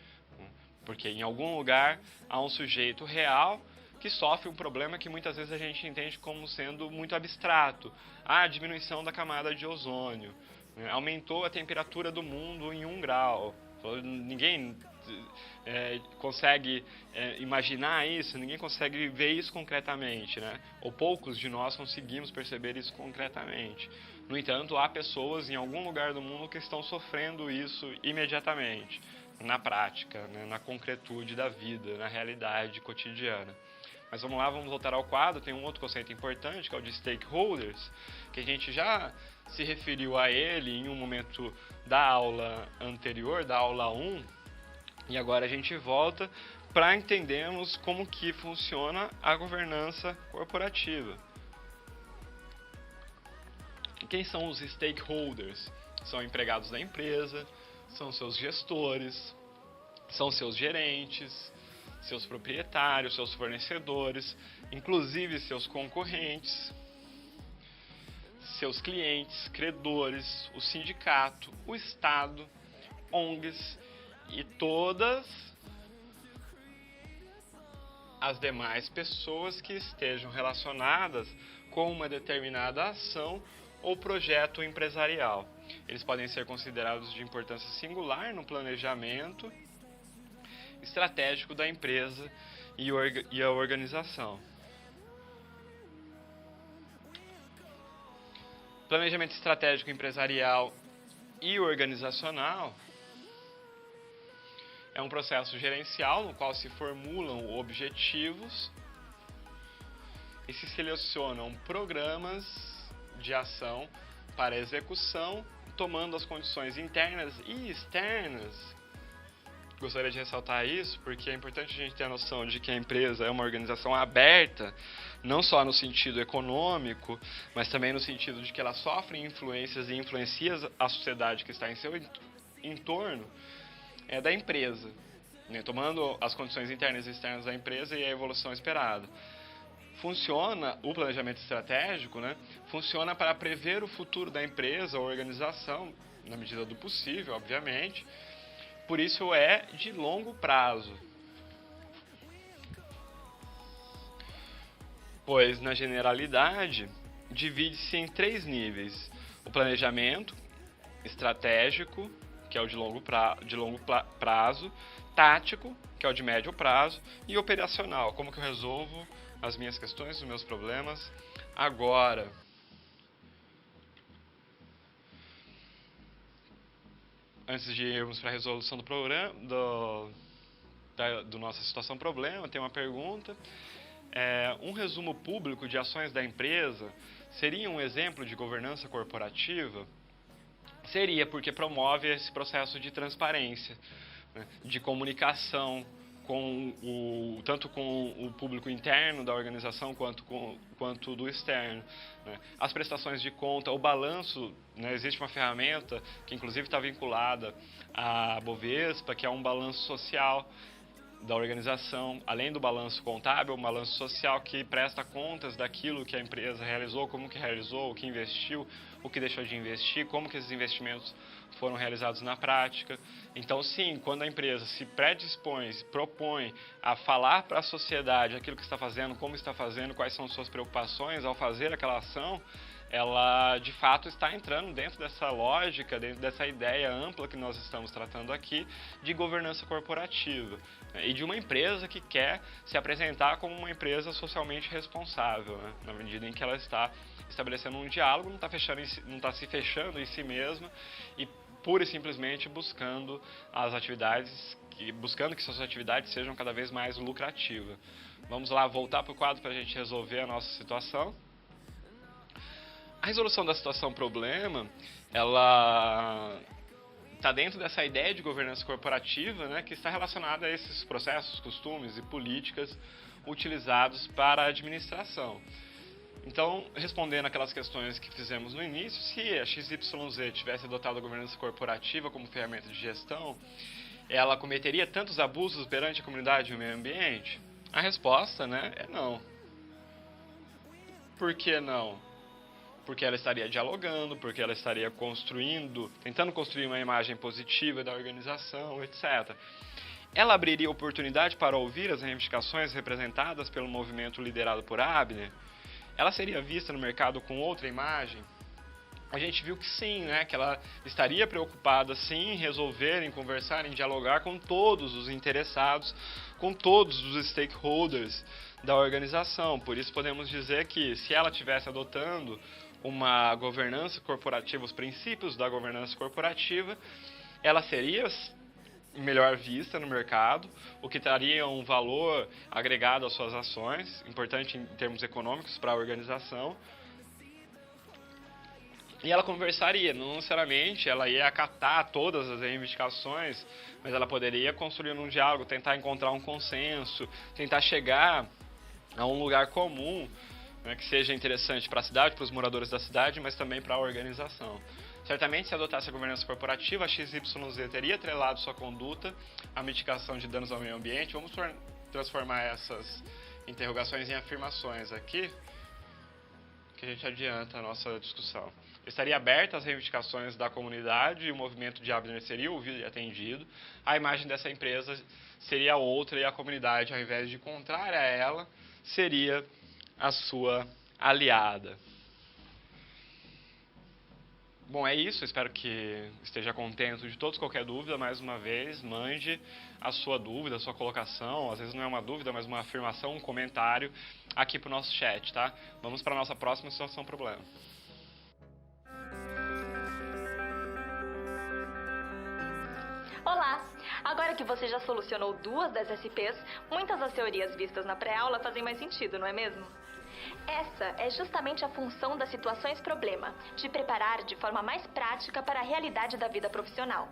Porque em algum lugar há um sujeito real que sofre um problema que muitas vezes a gente entende como sendo muito abstrato. A diminuição da camada de ozônio, aumentou a temperatura do mundo em 1 grau. Ninguém consegue imaginar isso, ninguém consegue ver isso concretamente, né? Ou poucos de nós conseguimos perceber isso concretamente. No entanto, há pessoas em algum lugar do mundo que estão sofrendo isso imediatamente, na prática, né? Na concretude da vida, na realidade cotidiana. Mas vamos lá, vamos voltar ao quadro. Tem um outro conceito importante, que é o de stakeholders, que a gente já se referiu a ele em um momento da aula anterior, da aula 1, e agora a gente volta para entendermos como que funciona a governança corporativa. E quem são os stakeholders? São empregados da empresa, são seus gestores, são seus gerentes, seus proprietários, seus fornecedores, inclusive seus concorrentes, seus clientes, credores, o sindicato, o Estado, ONGs e todas as demais pessoas que estejam relacionadas com uma determinada ação ou projeto empresarial. Eles podem ser considerados de importância singular no planejamento estratégico da empresa e a organização. Planejamento estratégico empresarial e organizacional é um processo gerencial no qual se formulam objetivos e se selecionam programas de ação para execução, tomando as condições internas e externas. Gostaria de ressaltar isso porque é importante a gente ter a noção de que a empresa é uma organização aberta, não só no sentido econômico, mas também no sentido de que ela sofre influências e influencia a sociedade que está em seu entorno da empresa, né, tomando as condições internas e externas da empresa e a evolução esperada. o planejamento estratégico, né, funciona para prever o futuro da empresa ou organização, na medida do possível, obviamente. Por isso é de longo prazo. Pois, na generalidade, divide-se em 3 níveis. O planejamento estratégico, que é o de longo prazo, tático, que é o de médio prazo, e operacional, como que eu resolvo as minhas questões, os meus problemas agora. Antes de irmos para a resolução do problema, do nossa situação problema, tem uma pergunta. Um resumo público de ações da empresa seria um exemplo de governança corporativa? Seria, porque promove esse processo de transparência, né, de comunicação tanto com o público interno da organização quanto do externo, né. As prestações de conta, o balanço, né, existe uma ferramenta que inclusive está vinculada à Bovespa, que é um balanço social da organização, além do balanço contábil, um balanço social que presta contas daquilo que a empresa realizou, como que realizou, o que investiu, o que deixou de investir, como que esses investimentos foram realizados na prática. Então, sim, quando a empresa se predispõe, se propõe a falar para a sociedade aquilo que está fazendo, como está fazendo, quais são suas preocupações ao fazer aquela ação, ela de fato está entrando dentro dessa lógica, dentro dessa ideia ampla que nós estamos tratando aqui de governança corporativa, né, e de uma empresa que quer se apresentar como uma empresa socialmente responsável, né, na medida em que ela está estabelecendo um diálogo, não está se fechando em si mesma e pura e simplesmente buscando que suas atividades sejam cada vez mais lucrativas. Vamos lá, voltar para o quadro para a gente resolver a nossa situação. A resolução da situação-problema, ela está dentro dessa ideia de governança corporativa, né, que está relacionada a esses processos, costumes e políticas utilizados para a administração. Então, respondendo aquelas questões que fizemos no início, se a XYZ tivesse adotado a governança corporativa como ferramenta de gestão, ela cometeria tantos abusos perante a comunidade e o meio ambiente? A resposta, né, é não. Por que não? Porque ela estaria dialogando, porque ela estaria tentando construir uma imagem positiva da organização, etc. Ela abriria oportunidade para ouvir as reivindicações representadas pelo movimento liderado por Abner? Ela seria vista no mercado com outra imagem? A gente viu que sim, né? Que ela estaria preocupada sim em resolver, em conversar, em dialogar com todos os interessados, com todos os stakeholders da organização. Por isso podemos dizer que se ela estivesse adotando uma governança corporativa, os princípios da governança corporativa, ela seria melhor vista no mercado, o que traria um valor agregado às suas ações, importante em termos econômicos para a organização. E ela conversaria, não necessariamente ela ia acatar todas as reivindicações, mas ela poderia construir um diálogo, tentar encontrar um consenso, tentar chegar a um lugar comum, né, que seja interessante para a cidade, para os moradores da cidade, mas também para a organização. Certamente, se adotasse a governança corporativa, a XYZ teria atrelado sua conduta à mitigação de danos ao meio ambiente. Vamos transformar essas interrogações em afirmações aqui, que a gente adianta a nossa discussão. Estaria aberta às reivindicações da comunidade e o movimento de Abner seria ouvido e atendido. A imagem dessa empresa seria outra e a comunidade, ao invés de contrária a ela, seria a sua aliada. Bom, é isso. Espero que esteja contente de todos. Qualquer dúvida, mais uma vez, mande a sua dúvida, a sua colocação. Às vezes não é uma dúvida, mas uma afirmação, um comentário aqui para o nosso chat, tá? Vamos para a nossa próxima situação problema. Olá! Agora que você já solucionou 2 das SPs, muitas das teorias vistas na pré-aula fazem mais sentido, não é mesmo? Essa é justamente a função das situações problema, te preparar de forma mais prática para a realidade da vida profissional.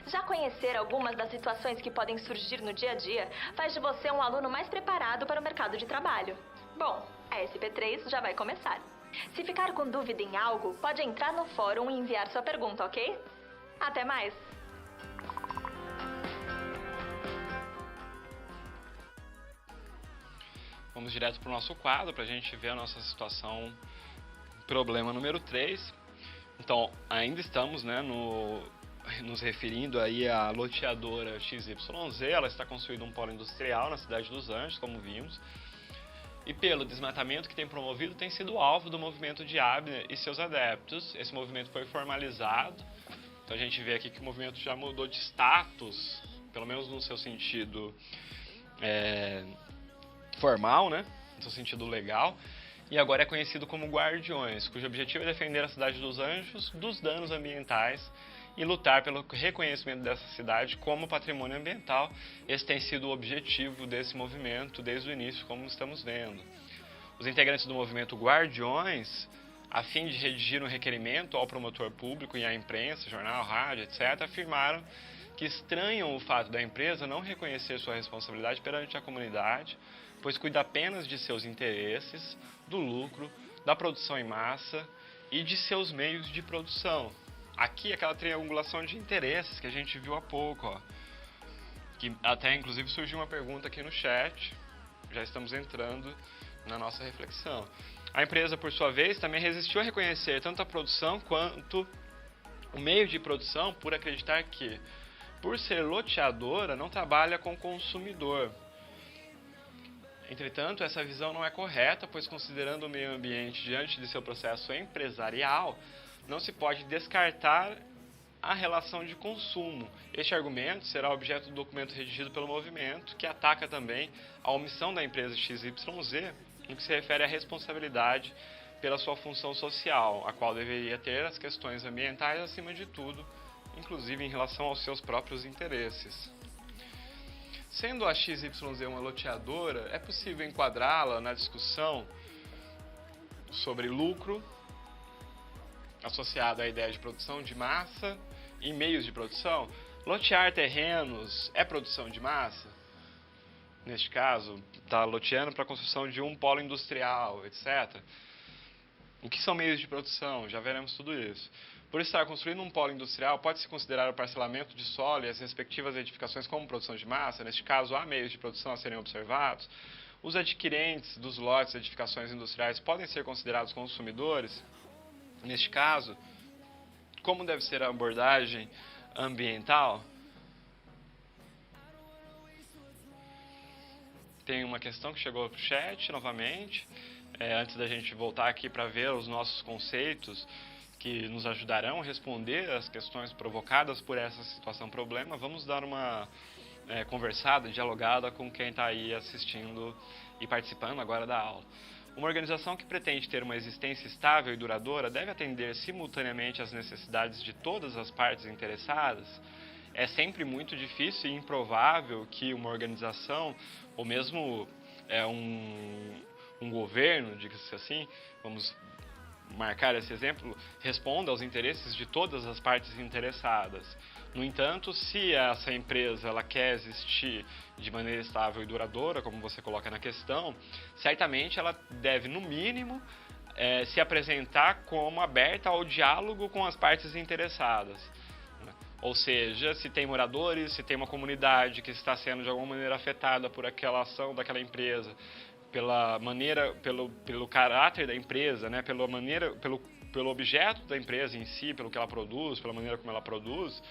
Já conhecer algumas das situações que podem surgir no dia a dia faz de você um aluno mais preparado para o mercado de trabalho. Bom, a SP3 já vai começar. Se ficar com dúvida em algo, pode entrar no fórum e enviar sua pergunta, ok? Até mais! vamos direto para o nosso quadro para a gente ver a nossa situação, problema número 3. Então, ainda estamos, né, nos referindo aí à loteadora XYZ. Ela está construindo um polo industrial na cidade dos Anjos, como vimos. E pelo desmatamento que tem promovido, tem sido alvo do movimento de Abner e seus adeptos. Esse movimento foi formalizado. Então a gente vê aqui que o movimento já mudou de status, pelo menos no seu sentido formal, né? No seu sentido legal. E agora é conhecido como Guardiões, cujo objetivo é defender a cidade dos Anjos dos danos ambientais e lutar pelo reconhecimento dessa cidade como patrimônio ambiental. Esse tem sido o objetivo desse movimento desde o início, como estamos vendo. Os integrantes do movimento Guardiões, a fim de redigir um requerimento ao promotor público e à imprensa, jornal, rádio, etc., afirmaram que estranham o fato da empresa não reconhecer sua responsabilidade perante a comunidade, pois cuida apenas de seus interesses, do lucro, da produção em massa e de seus meios de produção. Aqui aquela triangulação de interesses que a gente viu há pouco, ó, que até inclusive surgiu uma pergunta aqui no chat, já estamos entrando na nossa reflexão. A empresa, por sua vez, também resistiu a reconhecer tanto a produção quanto o meio de produção, por acreditar que, por ser loteadora, não trabalha com o consumidor. Entretanto, essa visão não é correta, pois considerando o meio ambiente diante de seu processo empresarial, não se pode descartar a relação de consumo. Este argumento será objeto do documento redigido pelo movimento, que ataca também a omissão da empresa XYZ, no que se refere à responsabilidade pela sua função social, a qual deveria ter as questões ambientais acima de tudo, inclusive em relação aos seus próprios interesses. Sendo a XYZ uma loteadora, é possível enquadrá-la na discussão sobre lucro, associado à ideia de produção de massa e meios de produção. Lotear terrenos é produção de massa? Neste caso, está loteando para a construção de um polo industrial, etc. O que são meios de produção? Já veremos tudo isso. Por estar construindo um polo industrial, pode-se considerar o parcelamento de solo e as respectivas edificações como produção de massa. Neste caso, há meios de produção a serem observados. Os adquirentes dos lotes de edificações industriais podem ser considerados consumidores. Neste caso, como deve ser a abordagem ambiental? Tem uma questão que chegou para o chat novamente, antes da gente voltar aqui para ver os nossos conceitos que nos ajudarão a responder as questões provocadas por essa situação problema. Vamos dar uma conversada, dialogada com quem está aí assistindo e participando agora da aula. Uma organização que pretende ter uma existência estável e duradoura deve atender simultaneamente às necessidades de todas as partes interessadas. É sempre muito difícil e improvável que uma organização, ou mesmo um governo, diga-se assim, vamos marcar esse exemplo, responda aos interesses de todas as partes interessadas. No entanto, se essa empresa ela quer existir de maneira estável e duradoura, como você coloca na questão, certamente ela deve, no mínimo, se apresentar como aberta ao diálogo com as partes interessadas. Ou seja, se tem moradores, se tem uma comunidade que está sendo de alguma maneira afetada por aquela ação daquela empresa, pela maneira, pelo caráter da empresa, né, pelo objeto da empresa em si, pelo que ela produz, pela maneira como ela produz,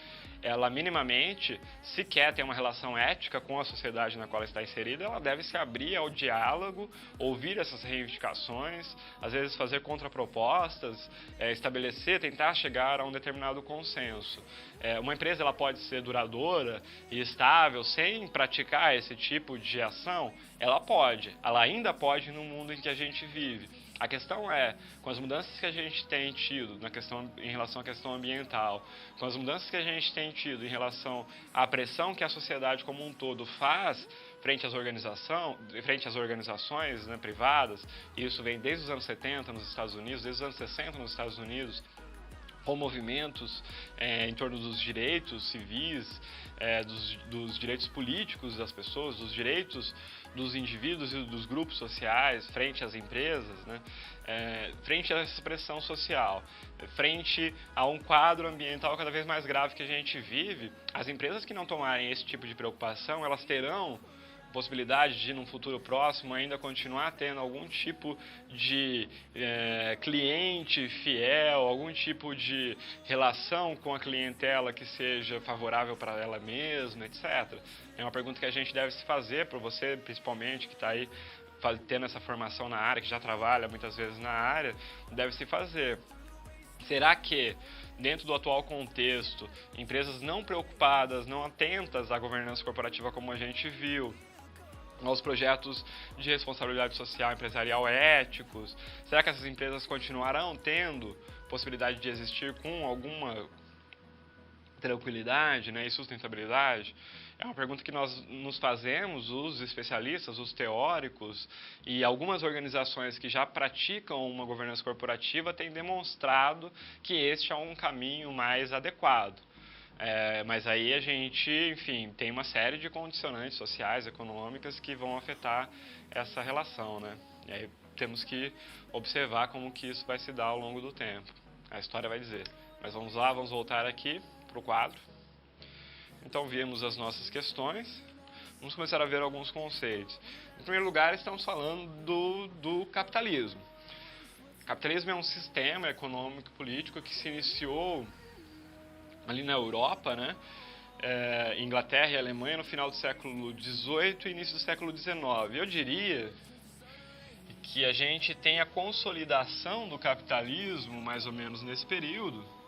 ela minimamente, se quer ter uma relação ética com a sociedade na qual ela está inserida, ela deve se abrir ao diálogo, ouvir essas reivindicações, às vezes fazer contrapropostas, tentar chegar a um determinado consenso. Uma empresa ela pode ser duradoura e estável sem praticar esse tipo de ação? Ela ainda pode no mundo em que a gente vive. A questão é, com as mudanças que a gente tem tido em relação à questão ambiental, com as mudanças que a gente tem tido em relação à pressão que a sociedade como um todo faz frente às organizações, né, privadas, e isso vem desde os anos 70 nos Estados Unidos, desde os anos 60 nos Estados Unidos, com movimentos em torno dos direitos civis, dos direitos políticos das pessoas, dos direitos dos indivíduos e dos grupos sociais frente às empresas, né? Frente a essa pressão social, frente a um quadro ambiental cada vez mais grave que a gente vive, as empresas que não tomarem esse tipo de preocupação, elas terão possibilidade de, num futuro próximo, ainda continuar tendo algum tipo de cliente fiel, algum tipo de relação com a clientela que seja favorável para ela mesma, etc. É uma pergunta que a gente deve se fazer, para você principalmente, que está aí tendo essa formação na área, que já trabalha muitas vezes na área, deve se fazer. Será que, dentro do atual contexto, empresas não preocupadas, não atentas à governança corporativa como a gente viu, aos projetos de responsabilidade social empresarial éticos, será que essas empresas continuarão tendo possibilidade de existir com alguma tranquilidade, né, e sustentabilidade? É uma pergunta que nós nos fazemos, os especialistas, os teóricos, e algumas organizações que já praticam uma governança corporativa têm demonstrado que este é um caminho mais adequado. Mas aí a gente, enfim, tem uma série de condicionantes sociais, econômicas que vão afetar essa relação, né? E aí temos que observar como que isso vai se dar ao longo do tempo. A história vai dizer. Mas vamos lá, vamos voltar aqui para o quadro. Então, vimos as nossas questões. Vamos começar a ver alguns conceitos. Em primeiro lugar, estamos falando do capitalismo. O capitalismo é um sistema econômico e político que se iniciou ali na Europa, né? Inglaterra e Alemanha, no final do século XVIII e início do século XIX. Eu diria que a gente tem a consolidação do capitalismo, mais ou menos nesse período.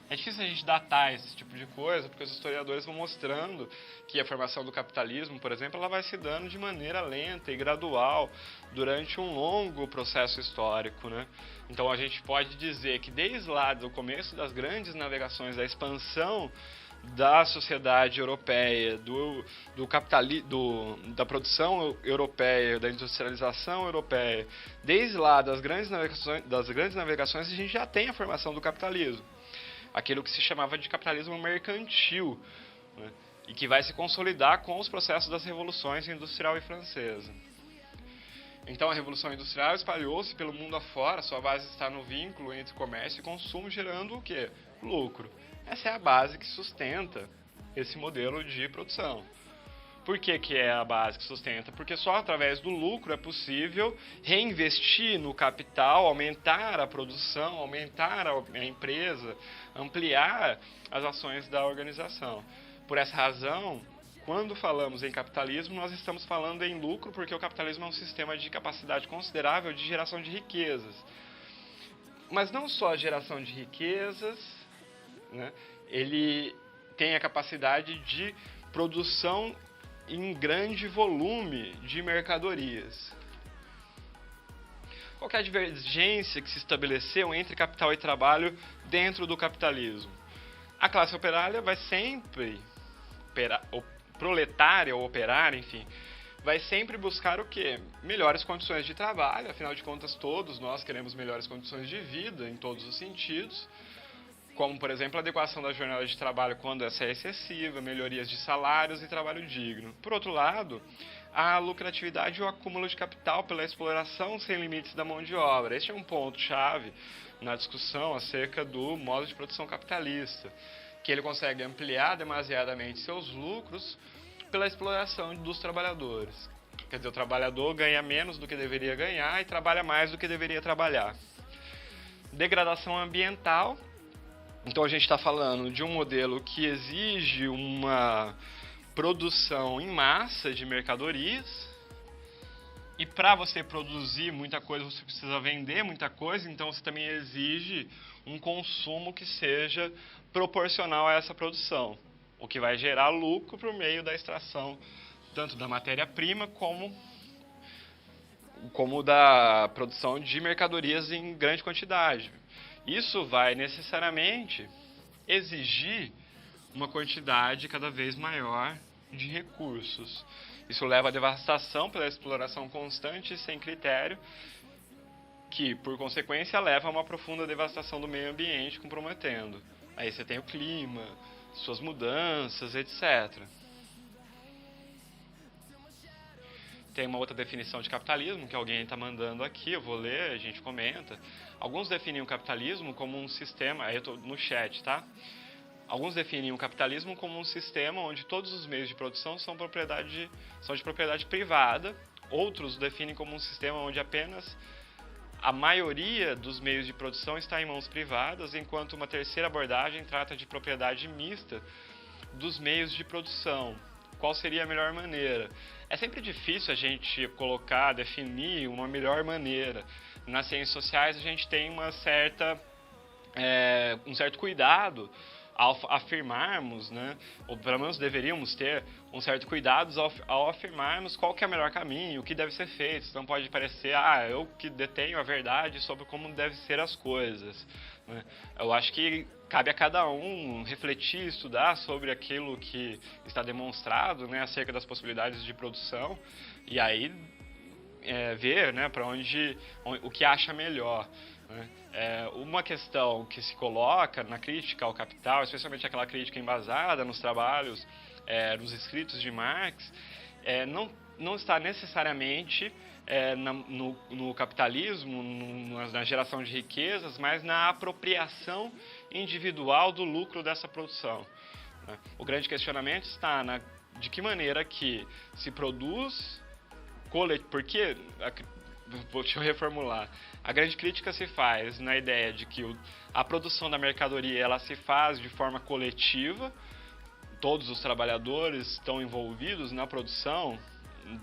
É difícil a gente datar esse tipo de coisa, porque os historiadores vão mostrando que a formação do capitalismo, por exemplo, ela vai se dando de maneira lenta e gradual durante um longo processo histórico, né? Então a gente pode dizer que desde lá do começo das grandes navegações, da expansão da sociedade europeia, da produção europeia, da industrialização europeia, desde lá das grandes navegações, a gente já tem a formação do capitalismo. Aquilo que se chamava de capitalismo mercantil, né? E que vai se consolidar com os processos das revoluções industrial e francesa. Então a Revolução Industrial espalhou-se pelo mundo afora, sua base está no vínculo entre comércio e consumo, gerando o quê? Lucro. Essa é a base que sustenta esse modelo de produção. Por que que é a base que sustenta? Porque só através do lucro é possível reinvestir no capital, aumentar a produção, aumentar a empresa, ampliar as ações da organização. Por essa razão, quando falamos em capitalismo, nós estamos falando em lucro, porque o capitalismo é um sistema de capacidade considerável de geração de riquezas. Mas não só a geração de riquezas, né? Ele tem a capacidade de produção em grande volume de mercadorias. Qual que é a divergência que se estabeleceu entre capital e trabalho dentro do capitalismo? A classe operária vai sempre, proletária ou operária, enfim, vai sempre buscar o quê? Melhores condições de trabalho, afinal de contas todos nós queremos melhores condições de vida em todos os sentidos, como, por exemplo, a adequação da jornada de trabalho quando essa é excessiva, melhorias de salários e trabalho digno. Por outro lado, a lucratividade e o acúmulo de capital pela exploração sem limites da mão de obra. Este é um ponto-chave na discussão acerca do modo de produção capitalista, que ele consegue ampliar demasiadamente seus lucros pela exploração dos trabalhadores. Quer dizer, o trabalhador ganha menos do que deveria ganhar e trabalha mais do que deveria trabalhar. Degradação ambiental. Então a gente está falando de um modelo que exige uma produção em massa de mercadorias, e para você produzir muita coisa você precisa vender muita coisa, então você também exige um consumo que seja proporcional a essa produção, o que vai gerar lucro por meio da extração tanto da matéria-prima como da produção de mercadorias em grande quantidade. Isso vai necessariamente exigir uma quantidade cada vez maior de recursos. Isso leva à devastação pela exploração constante e sem critério, que, por consequência, leva a uma profunda devastação do meio ambiente, comprometendo. Aí você tem o clima, suas mudanças, etc. Tem uma outra definição de capitalismo que alguém está mandando aqui, eu vou ler, a gente comenta. Alguns definem o capitalismo como um sistema, aí eu estou no chat, tá? Alguns definem o capitalismo como um sistema onde todos os meios de produção são de propriedade privada. Outros definem como um sistema onde apenas a maioria dos meios de produção está em mãos privadas, enquanto uma terceira abordagem trata de propriedade mista dos meios de produção. Qual seria a melhor maneira? É sempre difícil a gente definir uma melhor maneira. Nas ciências sociais a gente tem um certo cuidado ao afirmarmos, né, ou pelo menos deveríamos ter um certo cuidado ao afirmarmos qual que é o melhor caminho, o que deve ser feito. Não pode parecer, eu que detenho a verdade sobre como devem ser as coisas, né? Eu acho que cabe a cada um refletir, estudar sobre aquilo que está demonstrado, né, acerca das possibilidades de produção, e aí ver, né, o que acha melhor, né? Uma questão que se coloca na crítica ao capital, especialmente aquela crítica embasada nos trabalhos, nos escritos de Marx, não está necessariamente no capitalismo, na geração de riquezas, mas na apropriação individual do lucro dessa produção, né? O grande questionamento está de que maneira que se produz, porque, deixa eu reformular, a grande crítica se faz na ideia de que a produção da mercadoria ela se faz de forma coletiva, todos os trabalhadores estão envolvidos na produção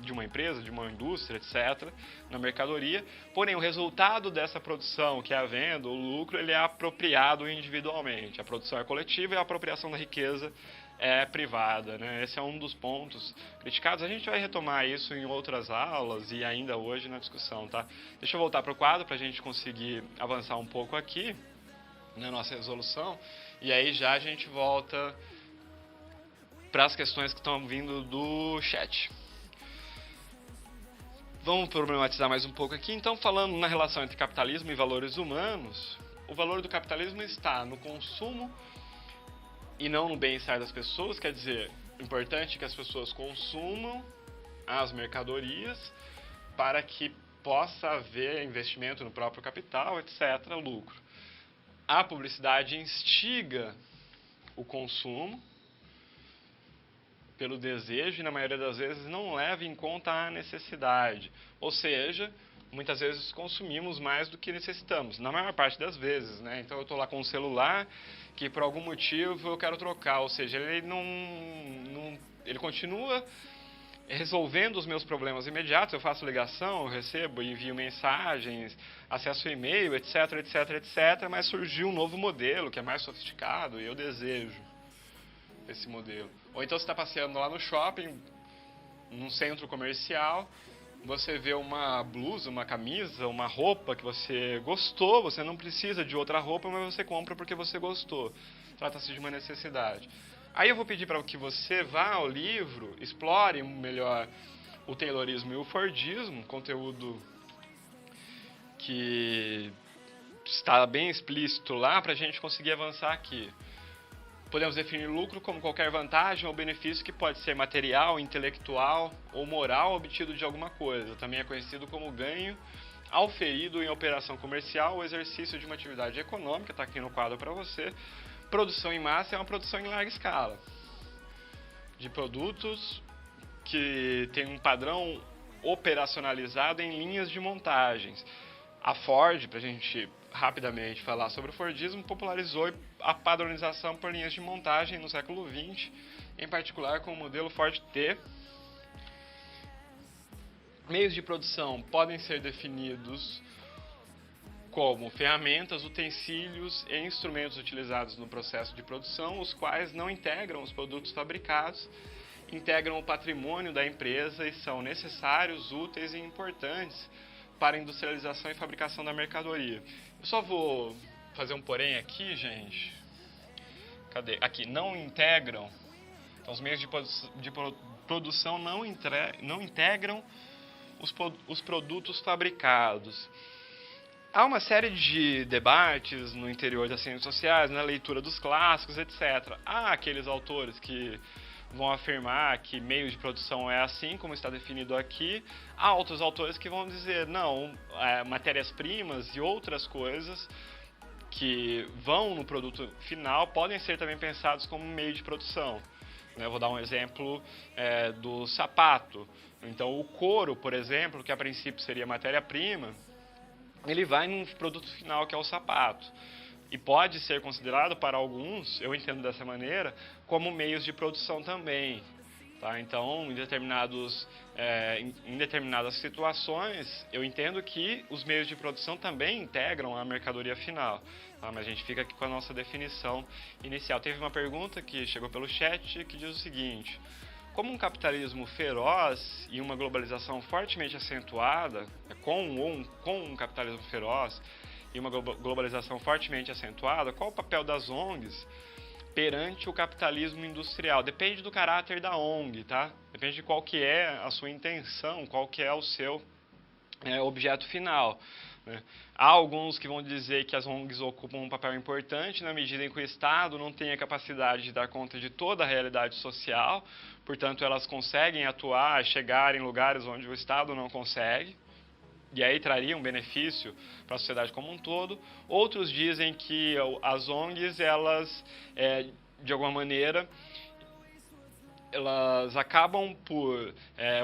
de uma empresa, de uma indústria, etc., na mercadoria, porém o resultado dessa produção, que é a venda, o lucro, ele é apropriado individualmente. A produção é coletiva e a apropriação da riqueza é privada, né? Esse é um dos pontos criticados. A gente vai retomar isso em outras aulas e ainda hoje na discussão, tá? Deixa eu voltar para o quadro para a gente conseguir avançar um pouco aqui na nossa resolução, e aí já a gente volta para as questões que estão vindo do chat. Vamos problematizar mais um pouco aqui. Então, falando na relação entre capitalismo e valores humanos, o valor do capitalismo está no consumo e não no bem-estar das pessoas. Quer dizer, é importante que as pessoas consumam as mercadorias para que possa haver investimento no próprio capital, etc., lucro. A publicidade instiga o consumo pelo desejo e, na maioria das vezes, não leva em conta a necessidade. Ou seja, muitas vezes consumimos mais do que necessitamos, na maior parte das vezes, né? Então, eu estou lá com um celular que, por algum motivo, eu quero trocar. Ou seja, ele continua resolvendo os meus problemas imediatos. Eu faço ligação, eu recebo e envio mensagens, acesso e-mail, etc., etc., etc., mas surgiu um novo modelo que é mais sofisticado e eu desejo esse modelo. Ou então você está passeando lá no shopping, num centro comercial, você vê uma blusa, uma camisa, uma roupa que você gostou, você não precisa de outra roupa, mas você compra porque você gostou. Trata-se de uma necessidade. Aí eu vou pedir para que você vá ao livro, explore melhor o Taylorismo e o Fordismo, conteúdo que está bem explícito lá para a gente conseguir avançar aqui. Podemos definir lucro como qualquer vantagem ou benefício que pode ser material, intelectual ou moral obtido de alguma coisa. Também é conhecido como ganho auferido em operação comercial ou exercício de uma atividade econômica. Está aqui no quadro para você. Produção em massa é uma produção em larga escala de produtos que tem um padrão operacionalizado em linhas de montagens. A Ford, para a gente rapidamente falar sobre o Fordismo, popularizou a padronização por linhas de montagem no século XX, em particular com o modelo Ford T. Meios de produção podem ser definidos como ferramentas, utensílios e instrumentos utilizados no processo de produção, os quais não integram os produtos fabricados, integram o patrimônio da empresa e são necessários, úteis e importantes para a industrialização e fabricação da mercadoria. Eu só vou fazer um porém aqui, gente. Cadê? Aqui, não integram. Então, os meios de produção não integram os produtos fabricados. Há uma série de debates no interior das ciências sociais, na leitura dos clássicos, etc. Há aqueles autores que vão afirmar que meios de produção é assim, como está definido aqui. Há outros autores que vão dizer, não, matérias-primas e outras coisas que vão no produto final podem ser também pensados como meio de produção. Eu vou dar um exemplo do sapato. Então, o couro, por exemplo, que a princípio seria matéria-prima, ele vai num produto final que é o sapato. E pode ser considerado, para alguns, eu entendo dessa maneira, como meios de produção também. Tá? Então, em determinadas situações, eu entendo que os meios de produção também integram a mercadoria final. Tá? Mas a gente fica aqui com a nossa definição inicial. Teve uma pergunta que chegou pelo chat que diz o seguinte: como um capitalismo feroz e uma globalização fortemente acentuada, com um capitalismo feroz e uma globalização fortemente acentuada, qual o papel das ONGs perante o capitalismo industrial? Depende do caráter da ONG, tá? Depende de qual que é a sua intenção, qual que é o seu objeto final. Né? Há alguns que vão dizer que as ONGs ocupam um papel importante na medida em que o Estado não tem a capacidade de dar conta de toda a realidade social, portanto elas conseguem atuar, chegar em lugares onde o Estado não consegue, e aí traria um benefício para a sociedade como um todo. Outros dizem que as ONGs, elas, de alguma maneira, elas acabam por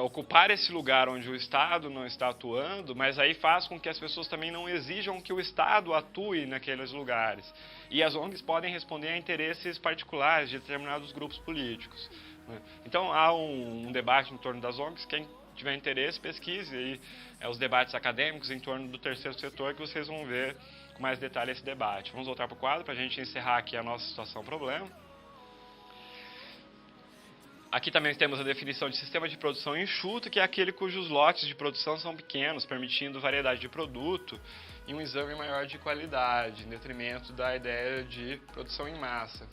ocupar esse lugar onde o Estado não está atuando, mas aí faz com que as pessoas também não exijam que o Estado atue naqueles lugares. E as ONGs podem responder a interesses particulares de determinados grupos políticos. Né? Então, há um debate em torno das ONGs. Quem tiver interesse, pesquise aí os debates acadêmicos em torno do terceiro setor, que vocês vão ver com mais detalhe esse debate. Vamos voltar para o quadro para a gente encerrar aqui a nossa situação-problema. Aqui também temos a definição de sistema de produção enxuto, que é aquele cujos lotes de produção são pequenos, permitindo variedade de produto e um exame maior de qualidade, em detrimento da ideia de produção em massa.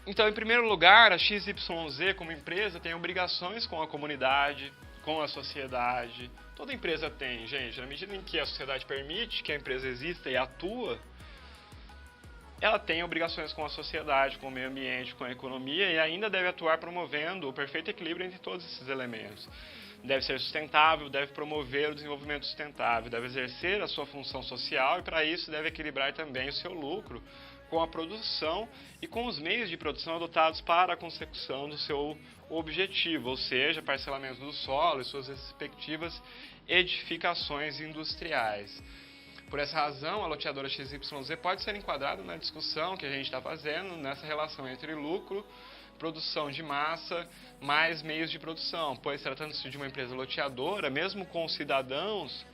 Então, em primeiro lugar, a XYZ, como empresa, tem obrigações com a comunidade, com a sociedade. Toda empresa tem, gente. Na medida em que a sociedade permite que a empresa exista e atua, ela tem obrigações com a sociedade, com o meio ambiente, com a economia, e ainda deve atuar promovendo o perfeito equilíbrio entre todos esses elementos. Deve ser sustentável, deve promover o desenvolvimento sustentável, deve exercer a sua função social e, para isso, deve equilibrar também o seu lucro com a produção e com os meios de produção adotados para a consecução do seu objetivo, ou seja, parcelamento do solo e suas respectivas edificações industriais. Por essa razão, a loteadora XYZ pode ser enquadrada na discussão que a gente está fazendo nessa relação entre lucro, produção de massa, mais meios de produção, pois tratando-se de uma empresa loteadora, mesmo com os cidadãos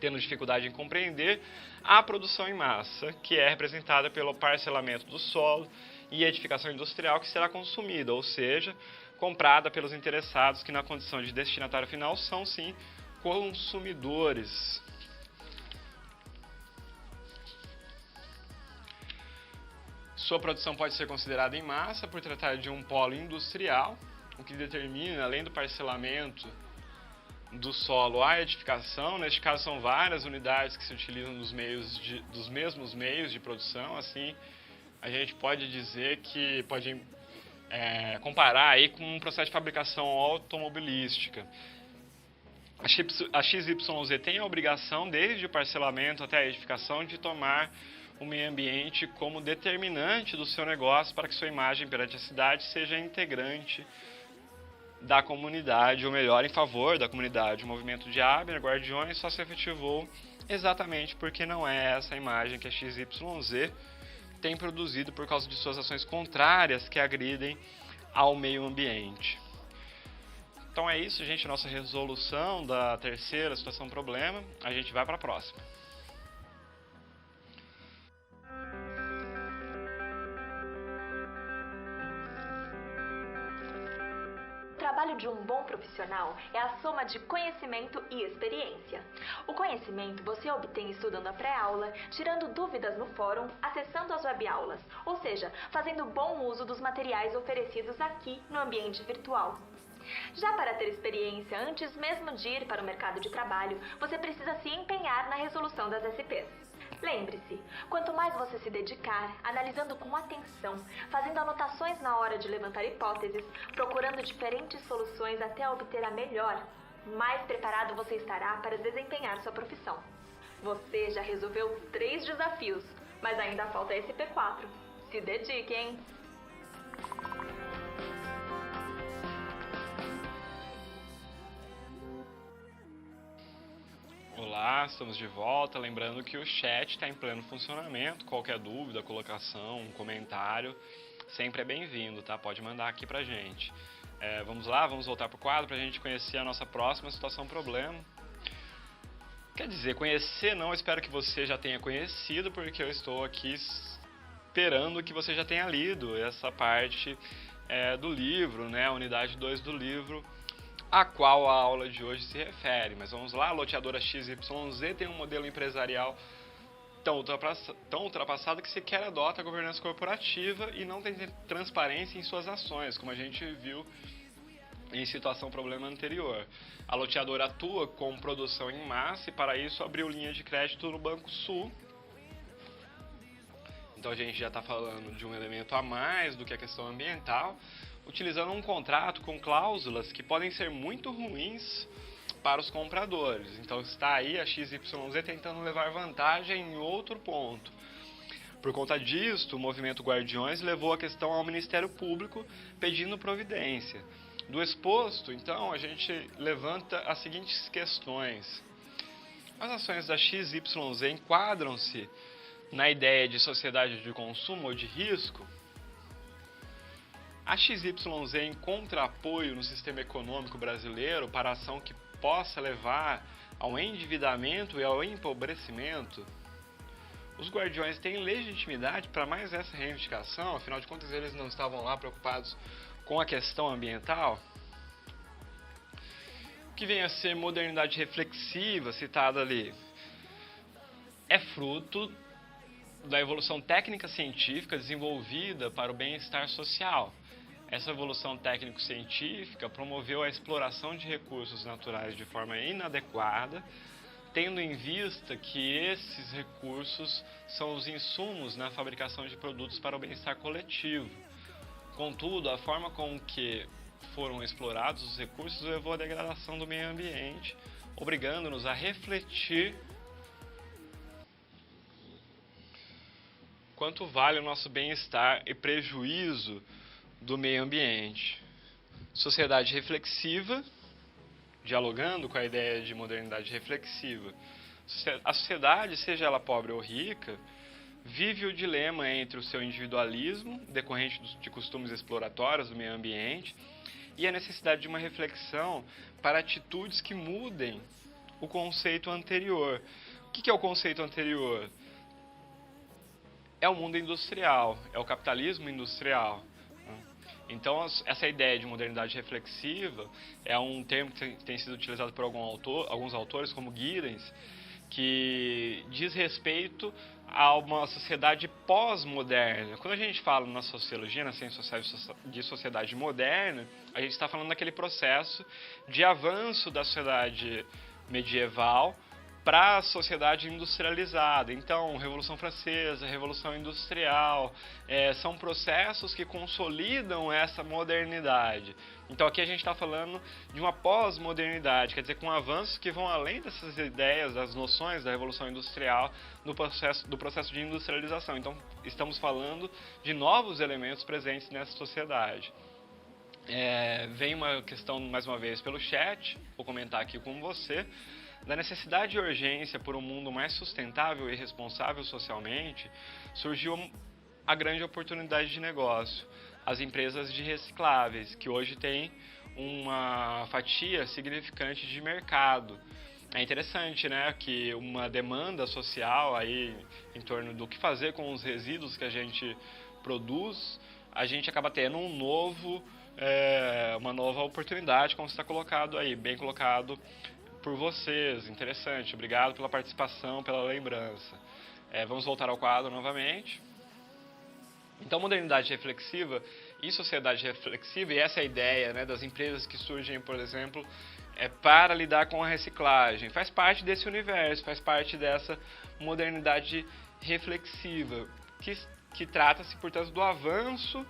tendo dificuldade em compreender a produção em massa, que é representada pelo parcelamento do solo e edificação industrial que será consumida, ou seja, comprada pelos interessados que na condição de destinatário final são, sim, consumidores. Sua produção pode ser considerada em massa por tratar de um polo industrial, o que determina, além do parcelamento do solo, a edificação. Neste caso, são várias unidades que se utilizam dos mesmos meios de produção. Assim, a gente pode dizer que pode comparar aí com um processo de fabricação automobilística. A XYZ tem a obrigação, desde o parcelamento até a edificação, de tomar o meio ambiente como determinante do seu negócio para que sua imagem perante a cidade seja integrante da comunidade, ou melhor, em favor da comunidade. O movimento de Abner Guardiões só se efetivou exatamente porque não é essa imagem que a XYZ tem produzido por causa de suas ações contrárias que agridem ao meio ambiente. Então é isso, gente, a nossa resolução da terceira situação-problema. A gente vai para a próxima. O trabalho de um bom profissional é a soma de conhecimento e experiência. O conhecimento você obtém estudando a pré-aula, tirando dúvidas no fórum, acessando as webaulas, ou seja, fazendo bom uso dos materiais oferecidos aqui no ambiente virtual. Já para ter experiência antes mesmo de ir para o mercado de trabalho, você precisa se empenhar na resolução das SPs. Lembre-se, quanto mais você se dedicar, analisando com atenção, fazendo anotações na hora de levantar hipóteses, procurando diferentes soluções até obter a melhor, mais preparado você estará para desempenhar sua profissão. Você já resolveu 3 desafios, mas ainda falta esse P4. Se dedique, hein? Olá, estamos de volta. Lembrando que o chat está em pleno funcionamento. Qualquer dúvida, colocação, um comentário, sempre é bem-vindo, tá? Pode mandar aqui pra gente. Vamos lá, vamos voltar pro quadro para a gente conhecer a nossa próxima situação-problema. Quer dizer, conhecer não, eu espero que você já tenha conhecido, porque eu estou aqui esperando que você já tenha lido essa parte do livro, né? A unidade 2 do livro, a qual a aula de hoje se refere. Mas vamos lá, a loteadora XYZ tem um modelo empresarial tão ultrapassado que sequer adota a governança corporativa e não tem transparência em suas ações, como a gente viu em situação problema anterior. A loteadora atua com produção em massa e para isso abriu linha de crédito no Banco Sul. Então a gente já está falando de um elemento a mais do que a questão ambiental, utilizando um contrato com cláusulas que podem ser muito ruins para os compradores. Então está aí a XYZ tentando levar vantagem em outro ponto. Por conta disto, o movimento Guardiões levou a questão ao Ministério Público pedindo providência. Do exposto, então, a gente levanta as seguintes questões. As ações da XYZ enquadram-se na ideia de sociedade de consumo ou de risco? A XYZ encontra apoio no sistema econômico brasileiro para ação que possa levar ao endividamento e ao empobrecimento? Os guardiões têm legitimidade para mais essa reivindicação? Afinal de contas, eles não estavam lá preocupados com a questão ambiental? O que vem a ser modernidade reflexiva, citada ali, é fruto da evolução técnica científica desenvolvida para o bem-estar social. Essa evolução técnico-científica promoveu a exploração de recursos naturais de forma inadequada, tendo em vista que esses recursos são os insumos na fabricação de produtos para o bem-estar coletivo. Contudo, a forma com que foram explorados os recursos levou à degradação do meio ambiente, obrigando-nos a refletir quanto vale o nosso bem-estar e prejuízo do meio ambiente. Sociedade reflexiva, dialogando com a ideia de modernidade reflexiva. A sociedade, seja ela pobre ou rica, vive o dilema entre o seu individualismo, decorrente de costumes exploratórios do meio ambiente, e a necessidade de uma reflexão para atitudes que mudem o conceito anterior. O que é o conceito anterior? É o mundo industrial, é o capitalismo industrial. Então, essa ideia de modernidade reflexiva é um termo que tem sido utilizado por alguns autores, como Giddens, que diz respeito a uma sociedade pós-moderna. Quando a gente fala na sociologia, na ciência social de sociedade moderna, a gente está falando daquele processo de avanço da sociedade medieval para a sociedade industrializada. Então, Revolução Francesa, Revolução Industrial, são processos que consolidam essa modernidade. Então, aqui a gente está falando de uma pós-modernidade, quer dizer, com avanços que vão além dessas ideias, das noções da Revolução Industrial, do processo de industrialização. Então, estamos falando de novos elementos presentes nessa sociedade. Vem uma questão, mais uma vez, pelo chat, vou comentar aqui com você. Da necessidade e urgência por um mundo mais sustentável e responsável socialmente, surgiu a grande oportunidade de negócio, as empresas de recicláveis, que hoje têm uma fatia significante de mercado. É interessante, né, que uma demanda social aí em torno do que fazer com os resíduos que a gente produz, a gente acaba tendo uma nova oportunidade, como está colocado aí, bem colocado por vocês. Interessante, obrigado pela participação, pela lembrança. Vamos voltar ao quadro novamente. Então, modernidade reflexiva e sociedade reflexiva, e essa é a ideia, né, das empresas que surgem, por exemplo, para lidar com a reciclagem, faz parte desse universo, faz parte dessa modernidade reflexiva, que trata-se, portanto, do avanço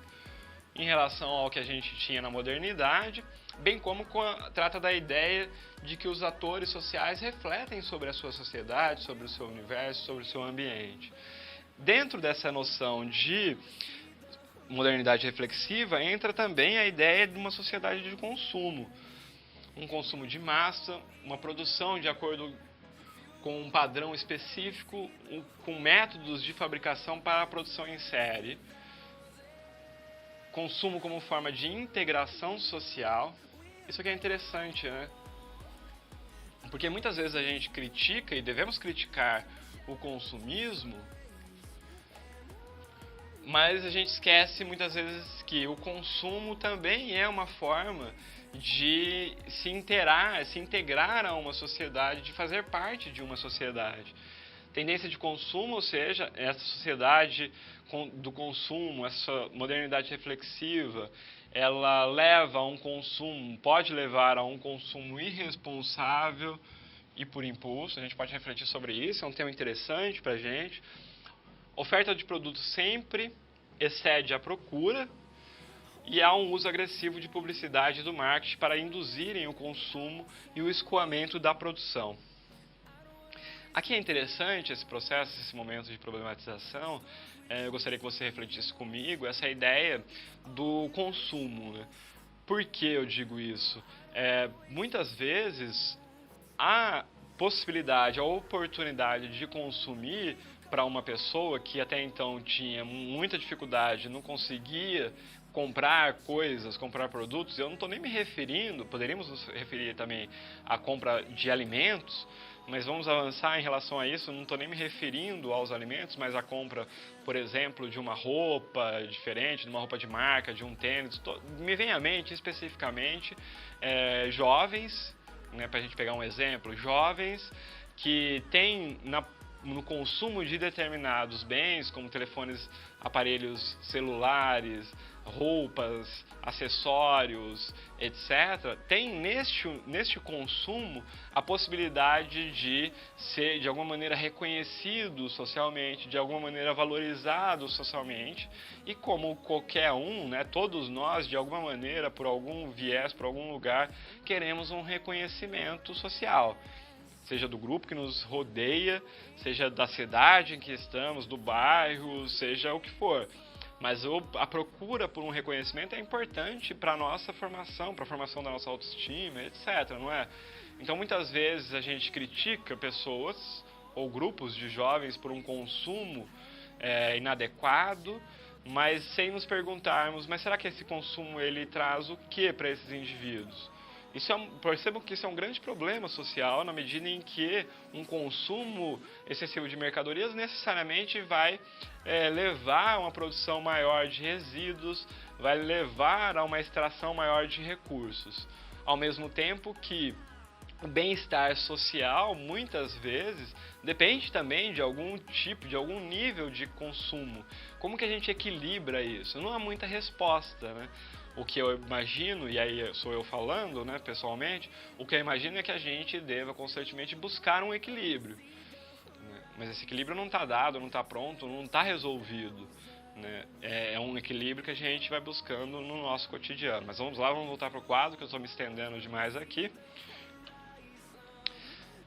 em relação ao que a gente tinha na modernidade, bem como trata da ideia de que os atores sociais refletem sobre a sua sociedade, sobre o seu universo, sobre o seu ambiente. Dentro dessa noção de modernidade reflexiva, entra também a ideia de uma sociedade de consumo. Um consumo de massa, uma produção de acordo com um padrão específico, com métodos de fabricação para a produção em série. Consumo como forma de integração social. Isso aqui é interessante, né? Porque muitas vezes a gente critica, e devemos criticar, o consumismo, mas a gente esquece muitas vezes que o consumo também é uma forma de se integrar a uma sociedade, de fazer parte de uma sociedade. Tendência de consumo, ou seja, essa sociedade do consumo, essa modernidade reflexiva, ela leva a um consumo, pode levar a um consumo irresponsável e por impulso. A gente pode refletir sobre isso, é um tema interessante para a gente. Oferta de produtos sempre excede a procura e há um uso agressivo de publicidade do marketing para induzirem o consumo e o escoamento da produção. Aqui é interessante esse processo, esse momento de problematização. Eu gostaria que você refletisse comigo essa ideia do consumo, né? Por que eu digo isso? Muitas vezes a possibilidade, a oportunidade de consumir para uma pessoa que até então tinha muita dificuldade, não conseguia comprar coisas, comprar produtos, eu não estou nem me referindo, poderíamos nos referir também à compra de alimentos, mas vamos avançar em relação a isso, não estou nem me referindo aos alimentos, mas à compra, por exemplo, de uma roupa diferente, de uma roupa de marca, de um tênis. Me vem à mente especificamente jovens, né, para a gente pegar um exemplo, jovens que têm no consumo de determinados bens, como telefones, aparelhos celulares, roupas, acessórios, etc., tem neste consumo a possibilidade de ser, de alguma maneira, reconhecido socialmente, de alguma maneira valorizado socialmente, e como qualquer um, né, todos nós, de alguma maneira, por algum viés, por algum lugar, queremos um reconhecimento social. Seja do grupo que nos rodeia, seja da cidade em que estamos, do bairro, seja o que for. Mas a procura por um reconhecimento é importante para a nossa formação, para a formação da nossa autoestima, etc., não é? Então, muitas vezes a gente critica pessoas ou grupos de jovens por um consumo inadequado, mas sem nos perguntarmos, mas será que esse consumo ele traz o que para esses indivíduos? Percebam que isso é um grande problema social, na medida em que um consumo excessivo de mercadorias necessariamente vai levar a uma produção maior de resíduos, vai levar a uma extração maior de recursos. Ao mesmo tempo que o bem-estar social, muitas vezes, depende também de algum tipo, de algum nível de consumo. Como que a gente equilibra isso? Não há muita resposta, né? O que eu imagino, e aí sou eu falando, né, pessoalmente, o que eu imagino é que a gente deva constantemente buscar um equilíbrio. Né? Mas esse equilíbrio não está dado, não está pronto, não está resolvido. Né? É um equilíbrio que a gente vai buscando no nosso cotidiano. Mas vamos lá, vamos voltar para o quadro, que eu estou me estendendo demais aqui.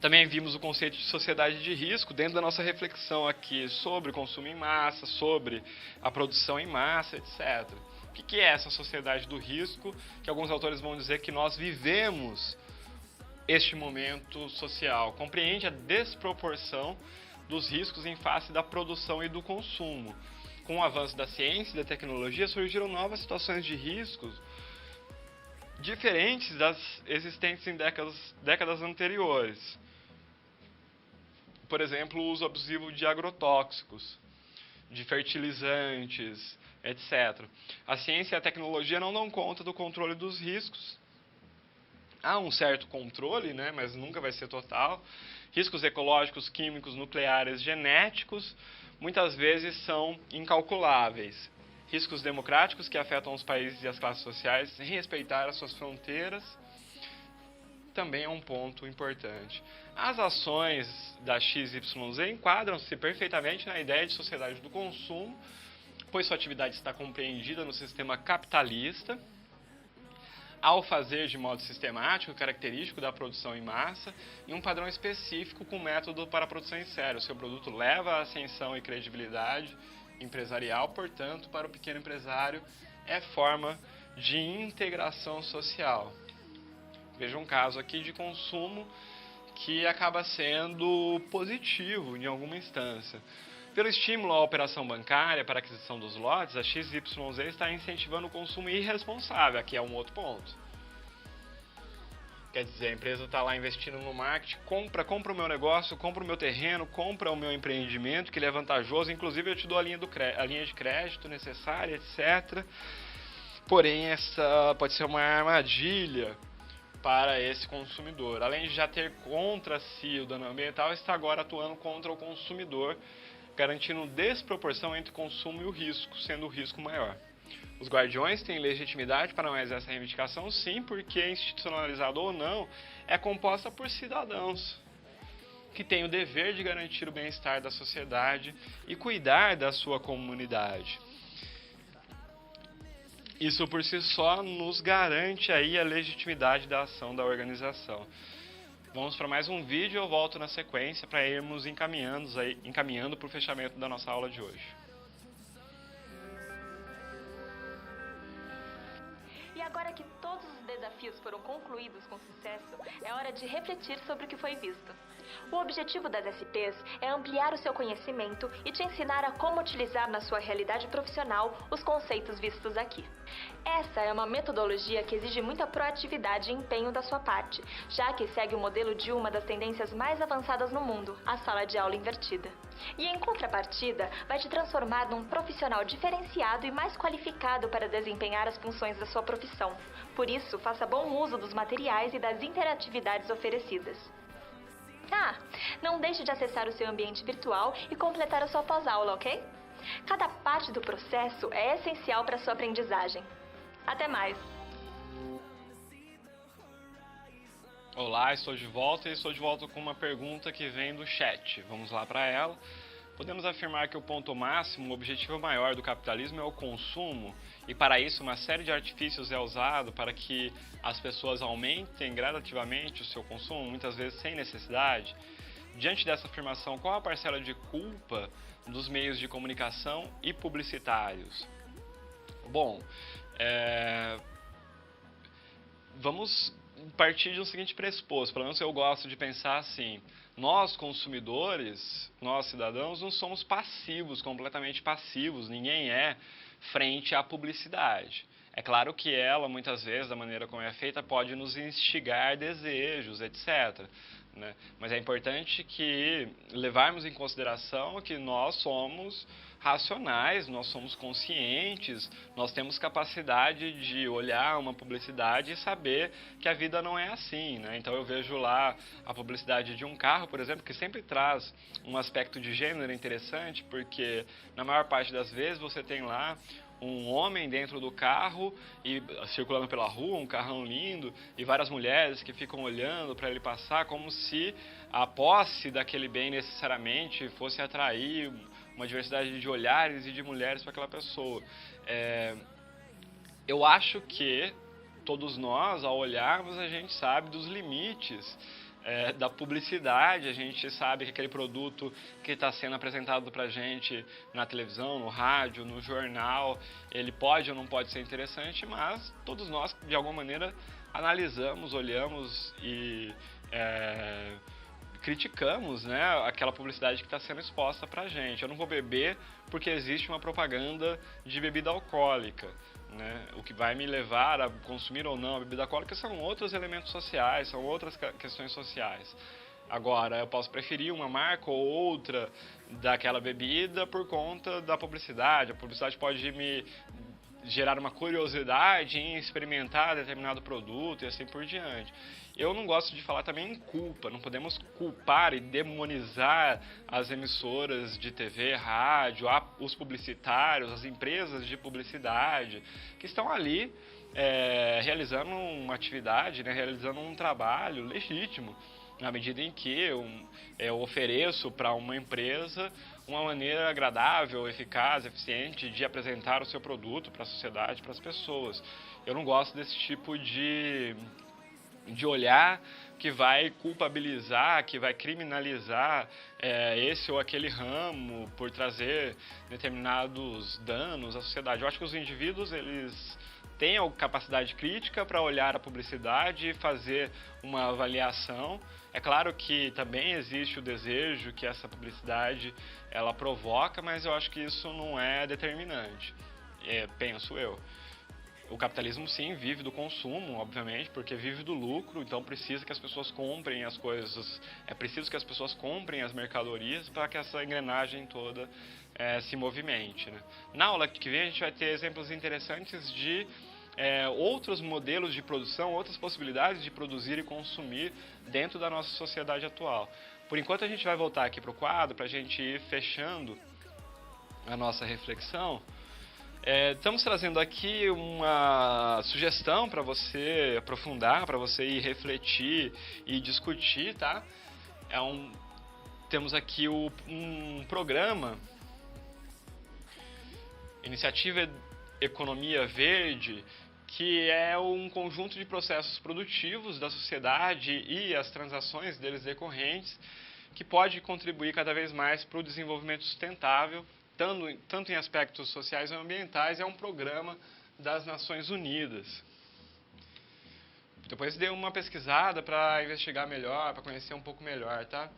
Também vimos o conceito de sociedade de risco dentro da nossa reflexão aqui sobre o consumo em massa, sobre a produção em massa, etc. O que é essa sociedade do risco? Que alguns autores vão dizer que nós vivemos este momento social. Compreende a desproporção dos riscos em face da produção e do consumo. Com o avanço da ciência e da tecnologia, surgiram novas situações de riscos diferentes das existentes em décadas anteriores. Por exemplo, o uso abusivo de agrotóxicos, de fertilizantes, etc. A ciência e a tecnologia não dão conta do controle dos riscos. Há um certo controle, né, mas nunca vai ser total. Riscos ecológicos, químicos, nucleares, genéticos, muitas vezes são incalculáveis. Riscos democráticos que afetam os países e as classes sociais sem respeitar as suas fronteiras também é um ponto importante. As ações da XYZ enquadram-se perfeitamente na ideia de sociedade do consumo, pois sua atividade está compreendida no sistema capitalista. ao fazer de modo sistemático, característico da produção em massa, e um padrão específico com método para a produção em série. O seu produto leva a ascensão e credibilidade empresarial, portanto, para o pequeno empresário é forma de integração social. Veja um caso aqui de consumo que acaba sendo positivo em alguma instância. Pelo estímulo à operação bancária para a aquisição dos lotes, a XYZ está incentivando o consumo irresponsável. Aqui é um outro ponto. Quer dizer, a empresa está lá investindo no marketing, compra o meu negócio, compra o meu terreno, compra o meu empreendimento, que ele é vantajoso, inclusive eu te dou a linha de crédito necessária, etc. Porém, essa pode ser uma armadilha para esse consumidor. Além de já ter contra si o dano ambiental, está agora atuando contra o consumidor, garantindo desproporção entre o consumo e o risco, sendo o risco maior. Os guardiões têm legitimidade para mais essa reivindicação, sim, porque institucionalizado ou não, é composta por cidadãos que têm o dever de garantir o bem-estar da sociedade e cuidar da sua comunidade. Isso por si só nos garante aí a legitimidade da ação da organização. Vamos para mais um vídeo, eu volto na sequência para irmos encaminhando para o fechamento da nossa aula de hoje. E agora que todos os desafios foram concluídos com sucesso, é hora de refletir sobre o que foi visto. O objetivo das SPs é ampliar o seu conhecimento e te ensinar a como utilizar na sua realidade profissional os conceitos vistos aqui. Essa é uma metodologia que exige muita proatividade e empenho da sua parte, já que segue o modelo de uma das tendências mais avançadas no mundo, a sala de aula invertida. E em contrapartida, vai te transformar num profissional diferenciado e mais qualificado para desempenhar as funções da sua profissão. Por isso, faça bom uso dos materiais e das interatividades oferecidas. Não deixe de acessar o seu ambiente virtual e completar a sua pós-aula, ok? Cada parte do processo é essencial para a sua aprendizagem. Até mais! Olá, estou de volta e estou de volta com uma pergunta que vem do chat. Vamos lá para ela. Podemos afirmar que o ponto máximo, o objetivo maior do capitalismo é o consumo, e para isso uma série de artifícios é usado para que as pessoas aumentem gradativamente o seu consumo, muitas vezes sem necessidade. Diante dessa afirmação, qual a parcela de culpa dos meios de comunicação e publicitários? Bom, vamos partir de um seguinte pressuposto, pelo menos eu gosto de pensar assim: nós consumidores, nós cidadãos, não somos passivos, completamente passivos, ninguém é frente à publicidade. É claro que ela, muitas vezes, da maneira como é feita, pode nos instigar desejos, etc. Né? Mas é importante que levarmos em consideração que nós somos racionais, nós somos conscientes, nós temos capacidade de olhar uma publicidade e saber que a vida não é assim, né? Então eu vejo lá a publicidade de um carro, por exemplo, que sempre traz um aspecto de gênero interessante, porque na maior parte das vezes você tem lá um homem dentro do carro e circulando pela rua, um carrão lindo, e várias mulheres que ficam olhando para ele passar, como se a posse daquele bem necessariamente fosse atrair uma diversidade de olhares e de mulheres para aquela pessoa. Eu acho que todos nós, ao olharmos, a gente sabe dos limites da publicidade, a gente sabe que aquele produto que está sendo apresentado para a gente na televisão, no rádio, no jornal, ele pode ou não pode ser interessante, mas todos nós, de alguma maneira, analisamos, olhamos e criticamos, né, aquela publicidade que está sendo exposta para a gente. Eu não vou beber porque existe uma propaganda de bebida alcoólica. Né? O que vai me levar a consumir ou não a bebida alcoólica são outros elementos sociais, são outras questões sociais. Agora, eu posso preferir uma marca ou outra daquela bebida por conta da publicidade. A publicidade pode me gerar uma curiosidade em experimentar determinado produto e assim por diante. Eu não gosto de falar também em culpa, não podemos culpar e demonizar as emissoras de TV, rádio, os publicitários, as empresas de publicidade, que estão ali realizando uma atividade, né, realizando um trabalho legítimo, na medida em que eu ofereço para uma empresa uma maneira agradável, eficaz, eficiente de apresentar o seu produto para a sociedade, para as pessoas. Eu não gosto desse tipo de olhar que vai culpabilizar, que vai criminalizar esse ou aquele ramo por trazer determinados danos à sociedade. Eu acho que os indivíduos, eles têm a capacidade crítica para olhar a publicidade e fazer uma avaliação. É claro que também existe o desejo que essa publicidade ela provoca, mas eu acho que isso não é determinante, penso eu. O capitalismo, sim, vive do consumo, obviamente, porque vive do lucro, então precisa que as pessoas comprem as coisas, é preciso que as pessoas comprem as mercadorias para que essa engrenagem toda se movimente, né? Na aula que vem a gente vai ter exemplos interessantes de outros modelos de produção, outras possibilidades de produzir e consumir dentro da nossa sociedade atual. Por enquanto a gente vai voltar aqui para o quadro para a gente ir fechando a nossa reflexão. Estamos trazendo aqui uma sugestão para você aprofundar, para você ir refletir e discutir, tá? Temos aqui um programa, Iniciativa Economia Verde, que é um conjunto de processos produtivos da sociedade e as transações deles decorrentes, que pode contribuir cada vez mais para o desenvolvimento sustentável, tanto em aspectos sociais e ambientais. É um programa das Nações Unidas. Depois dê uma pesquisada para investigar melhor, para conhecer um pouco melhor, tá?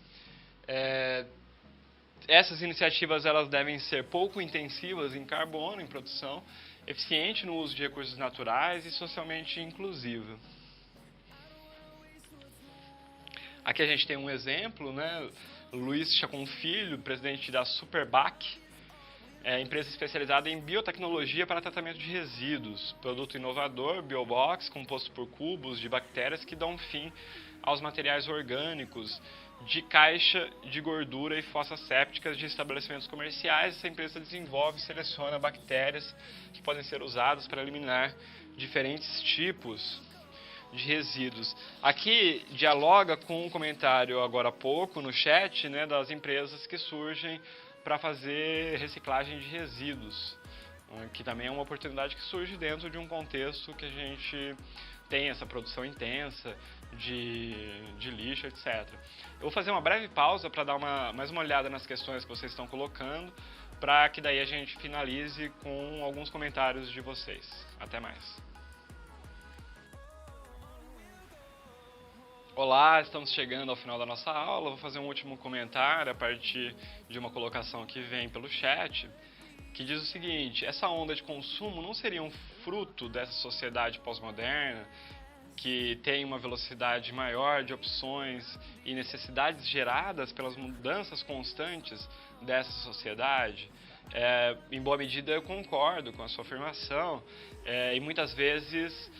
Essas iniciativas elas devem ser pouco intensivas em carbono, em produção, eficiente no uso de recursos naturais e socialmente inclusiva. Aqui a gente tem um exemplo, né? Luiz Chacon Filho, presidente da Superbac, empresa especializada em biotecnologia para tratamento de resíduos. Produto inovador, Biobox, composto por cubos de bactérias que dão fim aos materiais orgânicos de caixa de gordura e fossas sépticas de estabelecimentos comerciais. Essa empresa desenvolve e seleciona bactérias que podem ser usadas para eliminar diferentes tipos de resíduos. Aqui dialoga com um comentário agora há pouco no chat, né, das empresas que surgem para fazer reciclagem de resíduos, que também é uma oportunidade que surge dentro de um contexto que a gente tem essa produção intensa de lixo, etc. Eu vou fazer uma breve pausa para dar mais uma olhada nas questões que vocês estão colocando, para que daí a gente finalize com alguns comentários de vocês. Até mais. Olá, estamos chegando ao final da nossa aula. Vou fazer um último comentário a partir de uma colocação que vem pelo chat, que diz o seguinte: essa onda de consumo não seria um fruto dessa sociedade pós-moderna, que tem uma velocidade maior de opções e necessidades geradas pelas mudanças constantes dessa sociedade? Em boa medida eu concordo com a sua afirmação, e muitas vezes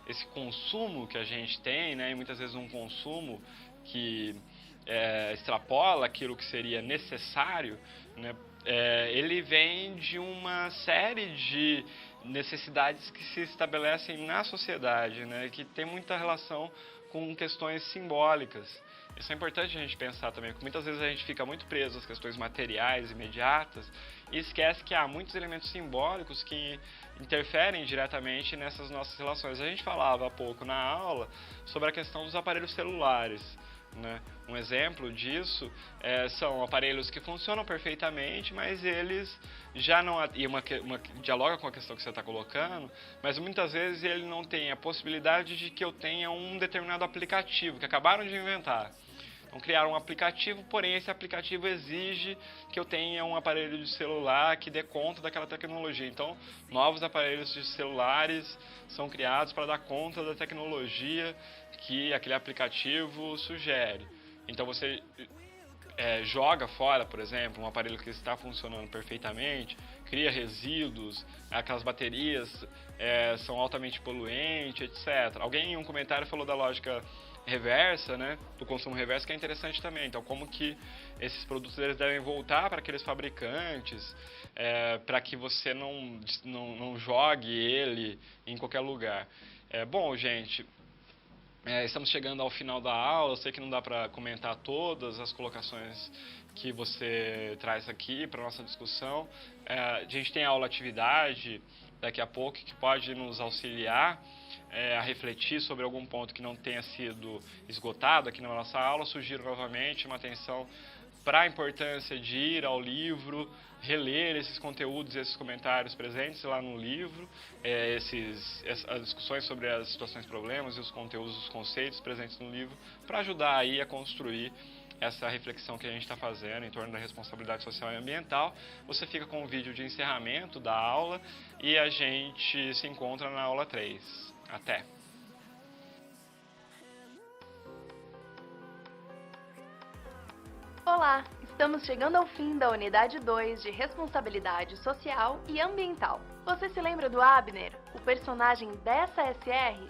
esse consumo que a gente tem, né, e muitas vezes um consumo que extrapola aquilo que seria necessário, né, ele vem de uma série de necessidades que se estabelecem na sociedade, né, que tem muita relação com questões simbólicas. Isso é importante a gente pensar também, porque muitas vezes a gente fica muito preso às questões materiais, imediatas, e esquece que há muitos elementos simbólicos que interferem diretamente nessas nossas relações. A gente falava há pouco na aula sobre a questão dos aparelhos celulares, né? Um exemplo disso são aparelhos que funcionam perfeitamente, mas eles já não... dialoga com a questão que você está colocando, mas muitas vezes ele não tem a possibilidade de que eu tenha um determinado aplicativo que acabaram de inventar. Então, criaram um aplicativo, porém esse aplicativo exige que eu tenha um aparelho de celular que dê conta daquela tecnologia. Então, novos aparelhos de celulares são criados para dar conta da tecnologia que aquele aplicativo sugere. Então, você joga fora, por exemplo, um aparelho que está funcionando perfeitamente, cria resíduos, aquelas baterias são altamente poluentes, etc. Alguém em um comentário falou da lógica reversa, né, do consumo reverso, que é interessante também. Então, como que esses produtos eles devem voltar para aqueles fabricantes, para que você não jogue ele em qualquer lugar. Bom, gente, Estamos chegando ao final da aula, eu sei que não dá para comentar todas as colocações que você traz aqui para a nossa discussão. A gente tem a aula atividade daqui a pouco que pode nos auxiliar a refletir sobre algum ponto que não tenha sido esgotado aqui na nossa aula. Sugiro novamente uma atenção para a importância de ir ao livro, reler esses conteúdos, esses comentários presentes lá no livro, as discussões sobre as situações, problemas e os conteúdos, os conceitos presentes no livro, para ajudar aí a construir essa reflexão que a gente está fazendo em torno da responsabilidade social e ambiental. Você fica com o vídeo de encerramento da aula e a gente se encontra na aula 3. Até! Olá! Estamos chegando ao fim da unidade 2 de Responsabilidade Social e Ambiental. Você se lembra do Abner, o personagem dessa SR?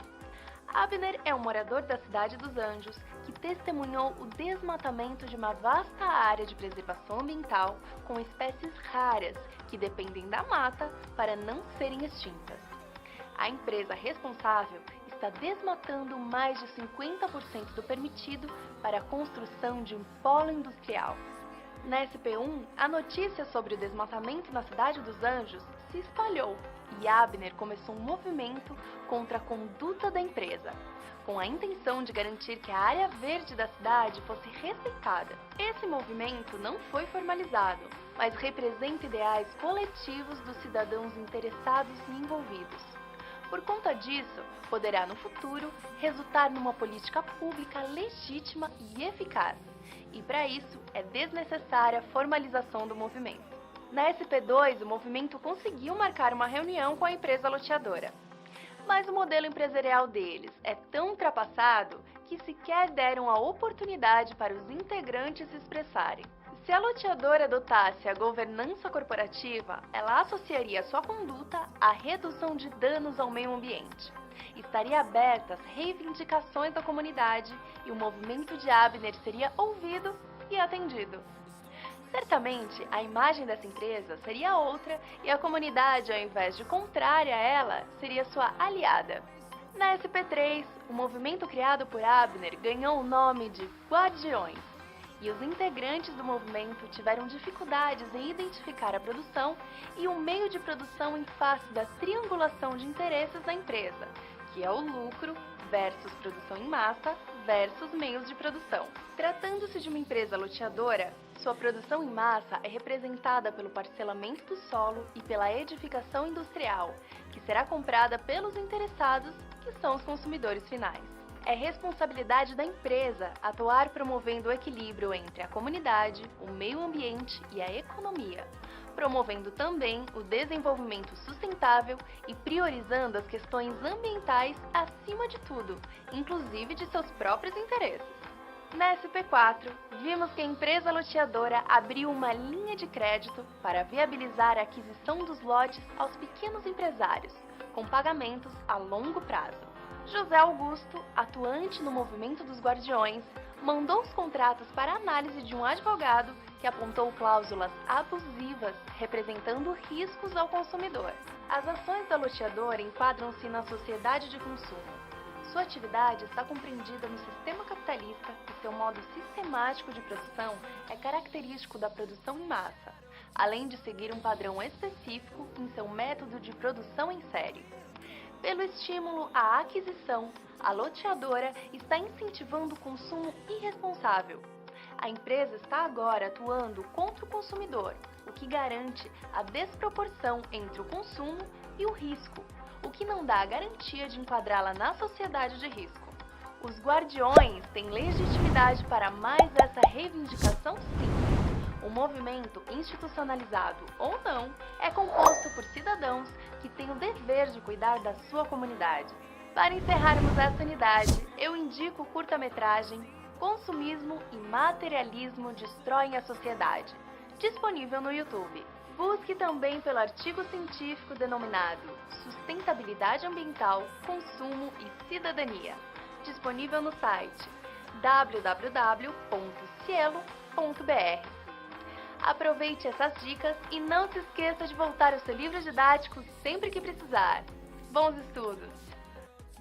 Abner é um morador da Cidade dos Anjos que testemunhou o desmatamento de uma vasta área de preservação ambiental com espécies raras que dependem da mata para não serem extintas. A empresa responsável está desmatando mais de 50% do permitido para a construção de um polo industrial. Na SP1, a notícia sobre o desmatamento na Cidade dos Anjos se espalhou e Abner começou um movimento contra a conduta da empresa, com a intenção de garantir que a área verde da cidade fosse respeitada. Esse movimento não foi formalizado, mas representa ideais coletivos dos cidadãos interessados e envolvidos. Por conta disso, poderá no futuro resultar numa política pública legítima e eficaz. E para isso é desnecessária a formalização do movimento. Na SP2, o movimento conseguiu marcar uma reunião com a empresa loteadora. Mas o modelo empresarial deles é tão ultrapassado que sequer deram a oportunidade para os integrantes se expressarem. Se a loteadora adotasse a governança corporativa, ela associaria sua conduta à redução de danos ao meio ambiente. Estaria aberta às reivindicações da comunidade e o movimento de Abner seria ouvido e atendido. Certamente, a imagem dessa empresa seria outra e a comunidade, ao invés de contrária a ela, seria sua aliada. Na SP3, o movimento criado por Abner ganhou o nome de Guardiões. E os integrantes do movimento tiveram dificuldades em identificar a produção e o meio de produção em face da triangulação de interesses da empresa, que é o lucro versus produção em massa versus meios de produção. Tratando-se de uma empresa loteadora, sua produção em massa é representada pelo parcelamento do solo e pela edificação industrial, que será comprada pelos interessados, que são os consumidores finais. É responsabilidade da empresa atuar promovendo o equilíbrio entre a comunidade, o meio ambiente e a economia, promovendo também o desenvolvimento sustentável e priorizando as questões ambientais acima de tudo, inclusive de seus próprios interesses. Na SP4, vimos que a empresa loteadora abriu uma linha de crédito para viabilizar a aquisição dos lotes aos pequenos empresários, com pagamentos a longo prazo. José Augusto, atuante no movimento dos Guardiões, mandou os contratos para análise de um advogado que apontou cláusulas abusivas representando riscos ao consumidor. As ações da loteadora enquadram-se na sociedade de consumo. Sua atividade está compreendida no sistema capitalista e seu modo sistemático de produção é característico da produção em massa, além de seguir um padrão específico em seu método de produção em série. Pelo estímulo à aquisição, a loteadora está incentivando o consumo irresponsável. A empresa está agora atuando contra o consumidor, o que garante a desproporção entre o consumo e o risco, o que não dá a garantia de enquadrá-la na sociedade de risco. Os Guardiões têm legitimidade para mais essa reivindicação, sim. O movimento, institucionalizado ou não, é composto por cidadãos que têm o dever de cuidar da sua comunidade. Para encerrarmos essa unidade, eu indico o curta-metragem Consumismo e Materialismo Destroem a Sociedade, disponível no YouTube. Busque também pelo artigo científico denominado Sustentabilidade Ambiental, Consumo e Cidadania, disponível no site www.cielo.br. Aproveite essas dicas e não se esqueça de voltar ao seu livro didático sempre que precisar. Bons estudos!